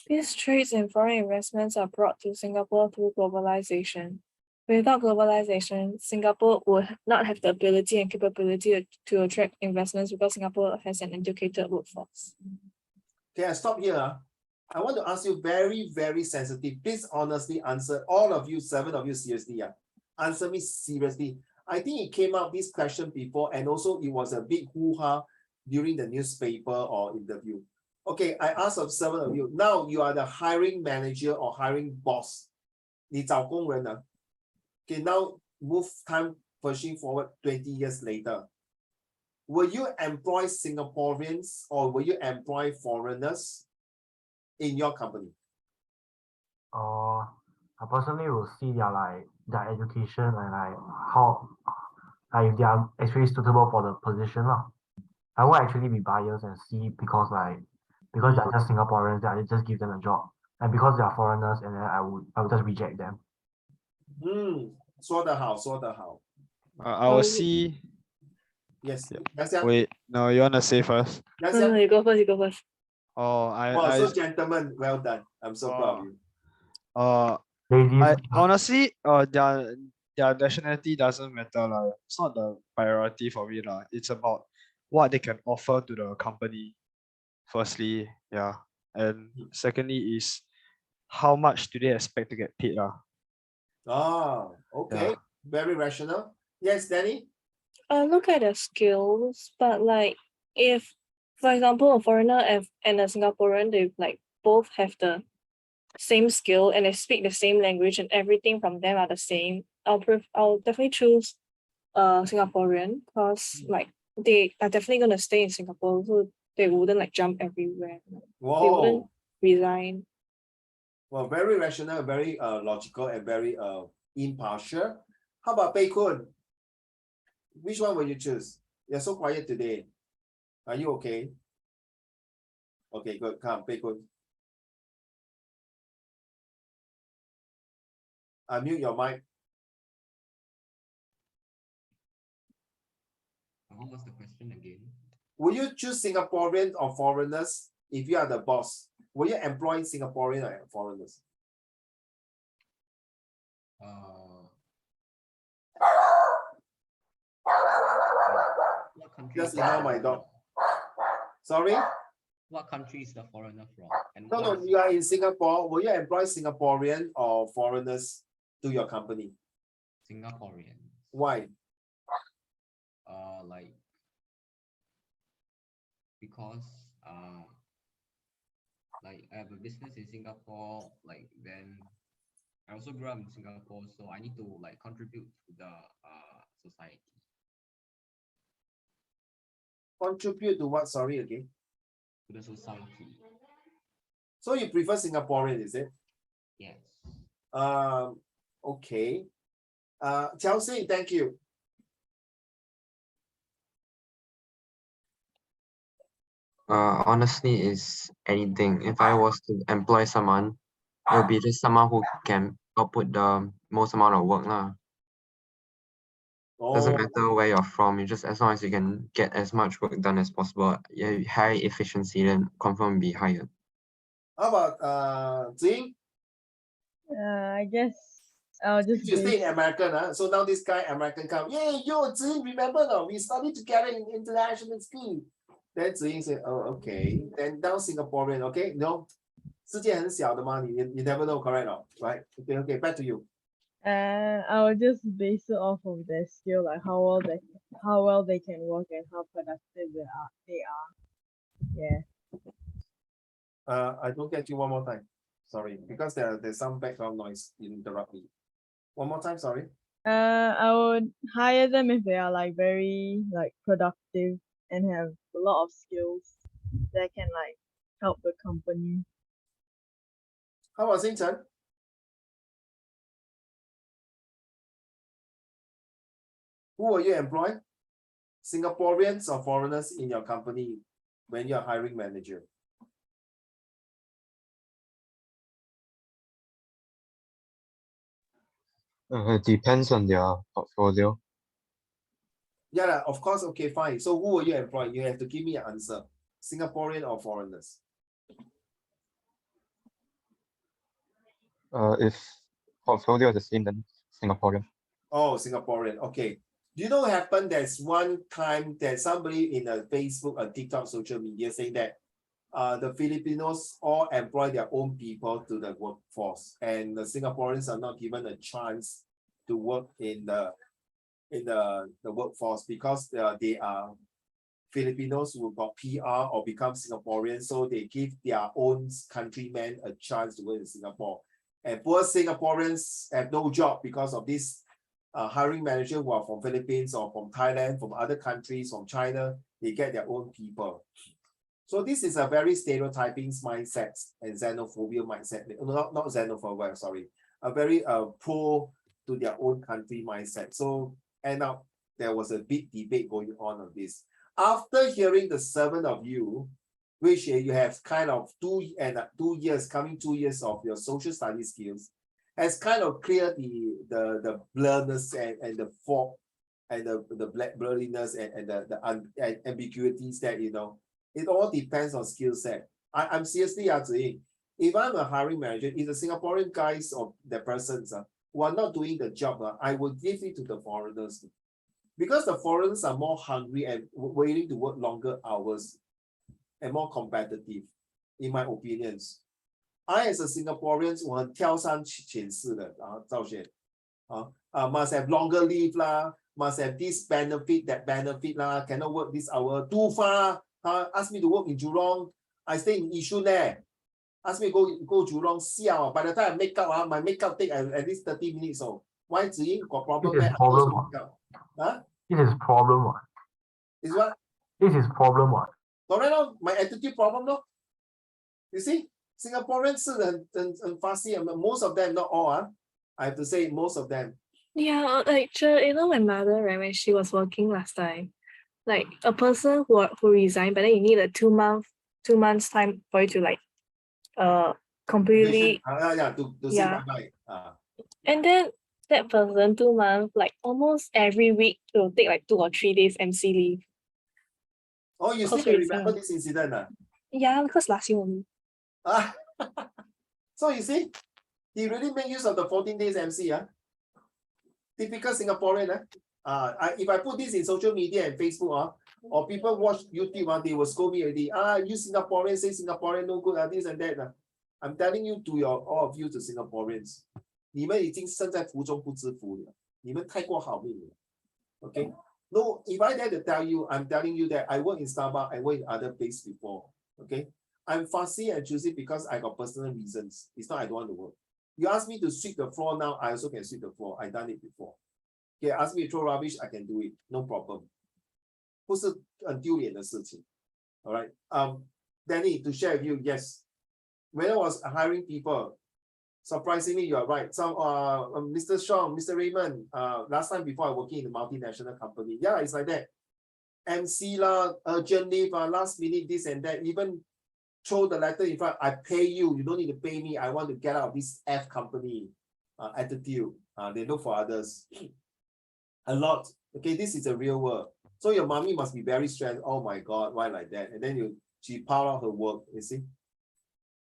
These trades and foreign investments are brought to Singapore through globalization. Without globalization, Singapore would not have the ability and capability to attract investments because Singapore has an educated workforce. Okay, I stop here. I want to ask you very, very sensitive. Please honestly answer, all of you, 7 of you, seriously. Answer me seriously. I think it came out this question before, and also it was a big hoo-ha during the newspaper or interview. Okay, I asked of 7 of you. Now you are the hiring manager or hiring boss. 你找工人了. Okay, now move time pushing forward 20 years later. Will you employ Singaporeans or will you employ foreigners in your company? I personally will see their education and how if they are actually suitable for the position. I will actually be biased and see because they're just Singaporeans, I just give them a job. And because they are foreigners, and then I would just reject them. 说得好，说得好。I will see. Yes. Wait, no, you want to say first? No, you go first. Oh, so gentlemen, well done. I'm so proud of you. Ladies, honestly, their nationality doesn't matter. It's not the priority for me. It's about what they can offer to the company. Firstly, yeah. And secondly is how much do they expect to get paid? Okay. Yeah. Very rational. Yes, Danny? Look at the skills, but if, for example, a foreigner and a Singaporean, they both have the same skill and they speak the same language and everything from them are the same, I'll definitely choose Singaporean because they are definitely gonna stay in Singapore, so they wouldn't like jump everywhere. They Whoa. wouldn't resign. Well, very rational, very logical, and very impartial. How about Pei Kun? Which one will you choose? You're so quiet today. Are you okay? Okay, good. Come, Pei Kun. Unmute your mic. What was the question again? Will you choose Singaporean or foreigners if you are the boss? Will you employ Singaporean or foreigners? What country Just is the ignore my foreigner dog. from? Sorry? What country is the foreigner from? And No, what no, is- you are in Singapore. Will you employ Singaporean or foreigners to your company? Singaporean. Why? Like because like I have a business in Singapore, like then I also grew up in Singapore, so I need to like contribute to the society. Contribute to what? Sorry, again. To the society. So you prefer Singaporean, is it? Yes. Okay. Chelsea, thank you. Honestly, is anything. If I was to employ someone, it'll be just someone who can output the most amount of work lah. Doesn't Oh, matter where you're from, you just as long as you can get as much work done as possible, yeah, high efficiency, then confirm be hired. how about Zing? I guess I'll just You stay base in American, huh? So now this guy American come, yeah, yo, Zing, remember no? We studied together in international school. Then Zing said, oh, okay. Then now Singaporean, okay? No, 世界很小的嘛，you never know, correct or not? Right? Okay, okay, back to you. I will just base it off of their skill, like how well they can work and how productive they are. Yeah. I don't get you one more time. Sorry, because there's some background noise interrupt me. One more time, sorry. I would hire them if they are like very like productive and have a lot of skills that can like help the company. How about Xing Chen? Who will you employ? Singaporeans or foreigners in your company when you're hiring manager? It depends on their portfolio. Yeah, of course. Okay, fine. So who will you employ? You have to give me an answer. Singaporean or foreigners? If portfolio is the same, then Singaporean. Oh, Singaporean. Okay. Do you know what happened? There's one time that somebody in a Facebook or TikTok social media saying that the Filipinos all employ their own people to the workforce, and the Singaporeans are not given a chance to work in the workforce because they are Filipinos who got PR or become Singaporeans, so they give their own countrymen a chance to work in Singapore. And poor Singaporeans have no job because of this hiring manager who are from Philippines or from Thailand, from other countries, from China, they get their own people. So this is a very stereotyping mindset and xenophobia mindset. Not xenophobia, sorry. A very pro to their own country mindset. So end up there was a big debate going on this. After hearing the 7 of you, which you have kind of 2 years of your social studies skills, has kind of cleared the blurriness and the fog and the black blurriness and the ambiguities that it all depends on skill set. I'm seriously asking, if I'm a hiring manager, if the Singaporean guys or the persons who are not doing the job, I will give it to the foreigners. Because the foreigners are more hungry and willing to work longer hours and more competitive, in my opinions. I as a Singaporean 我很挑三拣四的赵雪must have longer leave lah, must have this benefit, that benefit lah, cannot work this hour, too far. Ask me to work in Jurong, I stay in Yishun there. Ask me to go Jurong, siao. By the time I make up, my makeup take at least 30 minutes. So why Ziying got problem? This is problem. Huh? This is problem. Is what? This is problem. Correct, no? My attitude problem, no? You see, Singaporeans 是很 fussy, most of them, not all, I have to say most of them. Yeah, like you know, my mother, right, when she was working last time, like a person who resigned, but then you need a 2 months time for you to like completely, Yeah, to say Yeah. bye-bye. and then that person 2 months, like almost every week will take like 2 or 3 days MC leave. Oh, you still Cause can we remember resign. this incident, Yeah, because last year only. ah? So you see, he really make use of the 14 days MC, Typical Singaporean, if I put this in social media and Facebook, or people watch YouTube, they will scold me already. You Singaporeans say Singaporean no good, this and that. I'm telling you to all of you to Singaporeans, 你们已经身在福中不知福了，你们太过好命了。Okay? No, if I dare to tell you, I'm telling you that I work in Starbucks, I work in other places before. Okay? I'm fussy and choosy because I got personal reasons. It's not I don't want to work. You ask me to sweep the floor now, I also can sweep the floor. I done it before. Okay, ask me to throw rubbish, I can do it. No problem. 不是很丢脸的事情. All right. Danny, to share with you, yes. When I was hiring people, surprisingly, you are right. Some Mr. Sean, Mr. Raymond, last time before I working in a multinational company, yeah, it's like that. MC lah, urgent leave, last minute, this and that. Even throw the letter in front, I pay you, you don't need to pay me. I want to get out of this F company attitude. They look for others. A lot. Okay, this is a real world. So your mommy must be very stressed. Oh my God, why like that? And then she pile out her work, you see.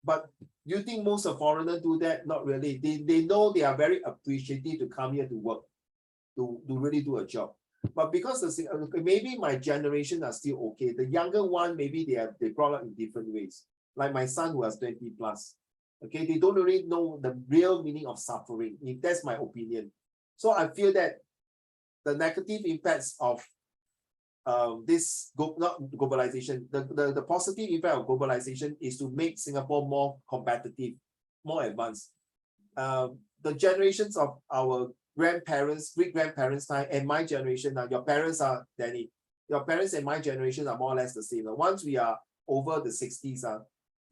But you think most of foreigners do that? Not really. They know they are very appreciative to come here to work, to really do a job. But because maybe my generation are still okay. The younger one, maybe they brought up in different ways. Like my son who was 20 plus. Okay, they don't really know the real meaning of suffering. That's my opinion. So I feel that the negative impacts of not globalization, the positive impact of globalization is to make Singapore more competitive, more advanced. The generations of our grandparents, great-grandparents' time, and my generation, your parents are, Danny, your parents and my generation are more or less the same. Once we are over the 60s,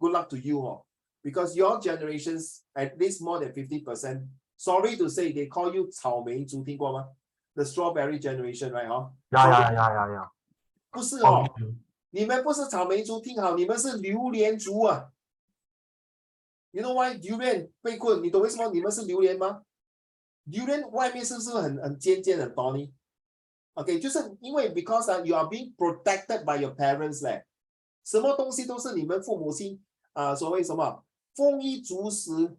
good luck to you, because your generations, at least more than 50%, sorry to say, they call you 草莓族, 听过吗? The strawberry generation, right? Yeah. 不是哦，你们不是草莓族，听好，你们是榴莲族啊。You know why durian 被困？你懂为什么你们是榴莲吗？Durian 外面是不是很尖尖很 thorny？ OK， 就是因为 because you are being protected by your parents 嘞，什么东西都是你们父母亲所谓什么丰衣足食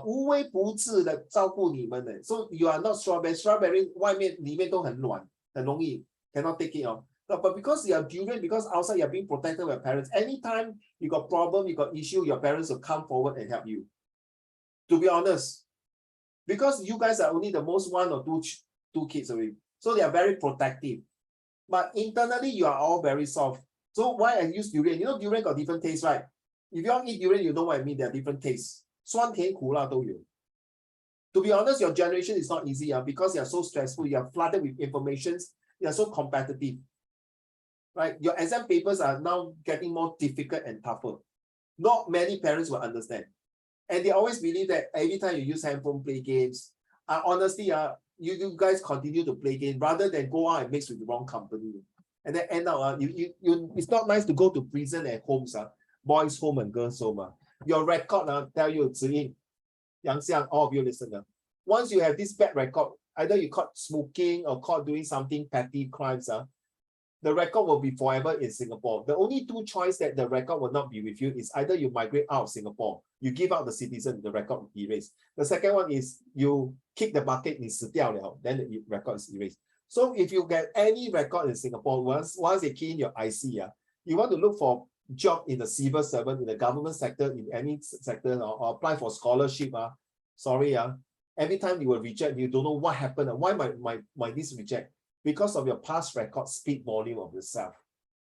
无微不至的照顾你们的。So you are not strawberry 外面里面都很软，很容易 cannot take it But because you are durian, because outside you are being protected by parents, anytime you got problem, you got issue, your parents will come forward and help you. To be honest, because you guys are only the most 1 or 2 kids away, so they are very protective. But internally, you are all very soft. So why I use durian? You know, durian got different tastes, right? If you all eat durian, you know what I mean. There are different tastes. 酸甜苦辣都有. To be honest, your generation is not easy because you are so stressful. You are flooded with information. You are so competitive. Right? Your exam papers are now getting more difficult and tougher. Not many parents will understand. And they always believe that every time you use handphone, play games, honestly, you guys continue to play games rather than go out and mix with the wrong company. And then end up, it's not nice to go to prison and homes, boys home and girls home. Your record, tell you, Ziying, Yang Xiang, all of you listen. Once you have this bad record, either you caught smoking or caught doing something petty crimes, the record will be forever in Singapore. The only 2 choices that the record will not be with you is either you migrate out of Singapore, you give out the citizen, the record will be erased. The second one is you kick the bucket, 你死掉了, then the record is erased. So if you get any record in Singapore, once they key in your IC, you want to look for job in the civil servant, in the government sector, in any sector, or apply for scholarship, sorry, every time you will reject, you don't know what happened. Why my this reject? Because of your past record, speak volume of yourself.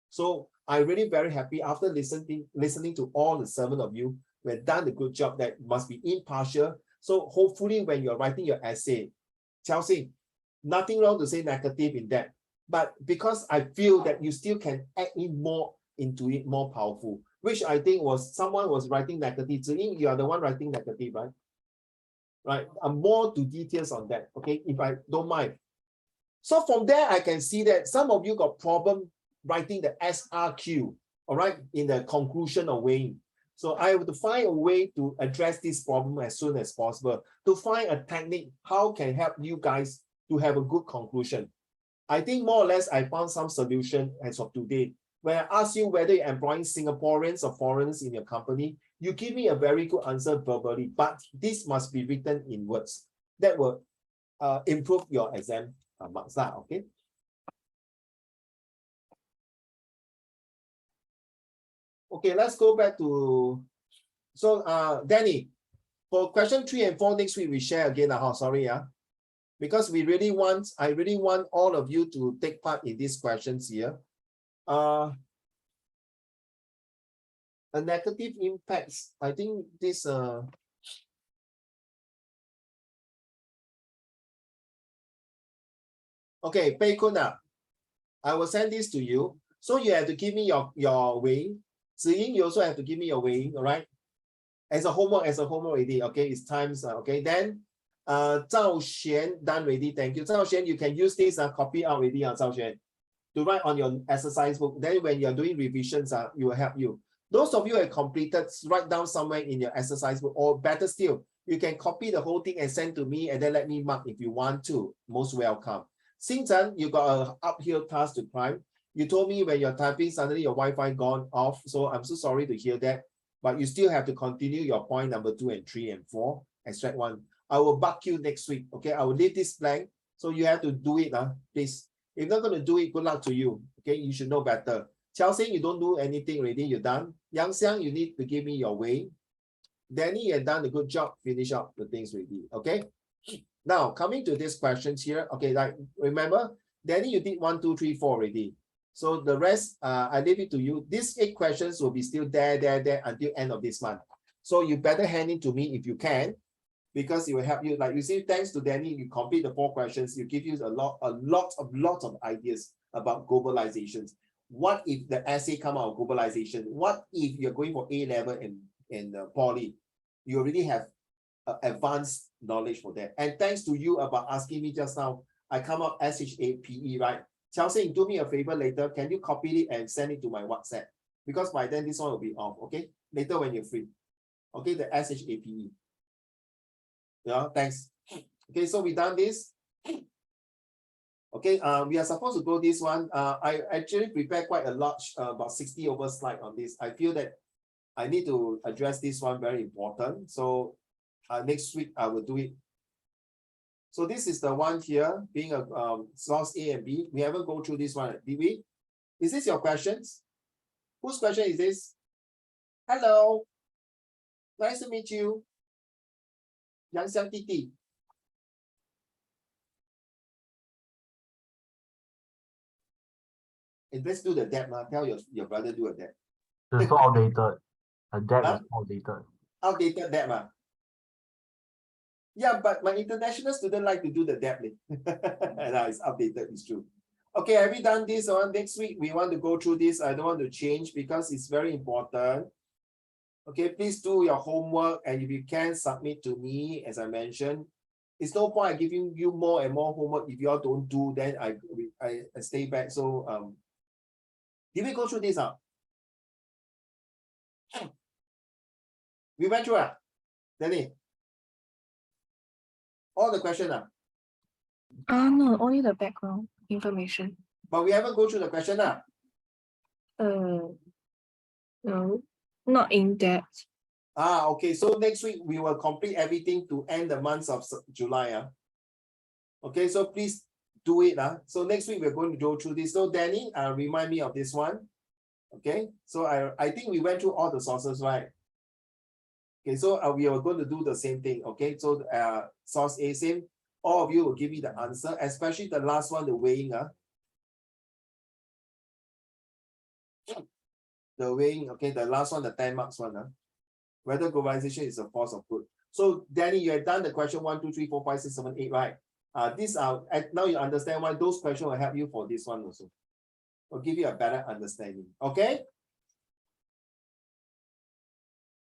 So I'm really very happy after listening to all the 7 of you. We've done a good job that must be impartial. So hopefully when you're writing your essay, Chelsea, nothing wrong to say negative in that. But because I feel that you still can add in more into it more powerful, which I think was someone was writing negative. Ziying, you are the one writing negative, right? Right. More to details on that. Okay, if I don't mind. So from there, I can see that some of you got problem writing the SRQ, all right, in the conclusion of weighing. So I have to find a way to address this problem as soon as possible, to find a technique how can help you guys to have a good conclusion. I think more or less I found some solution as of today. When I ask you whether you're employing Singaporeans or foreigners in your company, you give me a very good answer verbally, but this must be written in words. That will improve your exam marks, okay? Okay, let's go back to, so Danny, for question 3 and 4 next week, we share again, sorry, because I really want all of you to take part in these questions here. A negative impacts, I think this, okay, Pei Kun, I will send this to you. So you have to give me your weighing. Ziying, you also have to give me your weighing, all right? As a homework already, okay? It's times, okay? Then, Zhao Xuan, done already, thank you. Zhao Xuan, you can use this copy out already, Zhao Xuan, to write on your exercise book. Then when you're doing revisions, it will help you. Those of you who have completed, write down somewhere in your exercise book, or better still, you can copy the whole thing and send to me and then let me mark if you want to. Most welcome. Xingchen, you got an uphill task to climb. You told me when you're typing, suddenly your Wi-Fi gone off. So I'm so sorry to hear that. But you still have to continue your point number 2 and 3 and 4, extract 1. I will bug you next week. Okay, I will leave this blank. So you have to do it, please. If you're not going to do it, good luck to you. Okay, you should know better. Chao Xing, you don't do anything already. You're done. Yang Xiang, you need to give me your way. Danny, you have done a good job. Finish up the things already. Okay. Now, coming to these questions here. Okay, like remember, Danny, you did 1, 2, 3, 4 already. So the rest, I leave it to you. These 8 questions will be still there until end of this month. So you better hand it to me if you can, because it will help you. Like you see, thanks to Danny, you complete the 4 questions. You give you a lot of ideas about globalizations. What if the essay come out of globalization? What if you're going for A level in poly? You already have advanced knowledge for that. And thanks to you about asking me just now, I come up SHAPE, right? Chao Xing, do me a favor later. Can you copy it and send it to my WhatsApp? Because by then this one will be off, okay? Later when you're free. Okay, the SHAPE. Yeah, thanks. Okay, so we done this. Okay, we are supposed to go this one. I actually prepared quite a lot, about 60 over slide on this. I feel that I need to address this one, very important. So next week I will do it. So this is the one here, being a source A and B. We haven't go through this one, did we? Is this your questions? Whose question is this? Hello. Nice to meet you. Yang Xiang Titi. Let's do the debt. Tell your brother do a debt. It's so outdated. The debt Huh? is outdated. Outdated debt. Yeah, but my international student like to do the debt. No, it's updated, it's true. Okay, have we done this one? Next week, we want to go through this. I don't want to change because it's very important. Okay, please do your homework, and if you can, submit to me, as I mentioned. It's no point giving you more and more homework. If you all don't do, then I stay back. So did we go through this? We went through it. Danny. All the questions. No, only the background information. But we haven't go through the question. No, not in depth. Okay. So next week we will complete everything to end the month of July. Okay, so please do it. So next week we're going to go through this. So Danny, remind me of this one. Okay, so I think we went through all the sources, right? Okay, so we are going to do the same thing. Okay, so source A, same. All of you will give me the answer, especially the last one, the weighing. The weighing, okay, the last one, the 10 marks one. Whether globalization is a force of good. So Danny, you have done the question 1, 2, 3, 4, 5, 6, 7, 8, right? These are, now you understand why those questions will help you for this one also. Will give you a better understanding. Okay?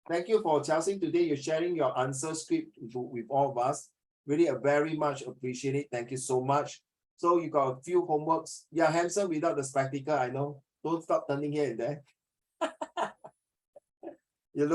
Thank you for Chelsea today. You're sharing your answer script with all of us. Really very much appreciate it. Thank you so much. So you got a few homeworks. Yeah, handsome without the spectacle, I know. Don't stop turning here and there.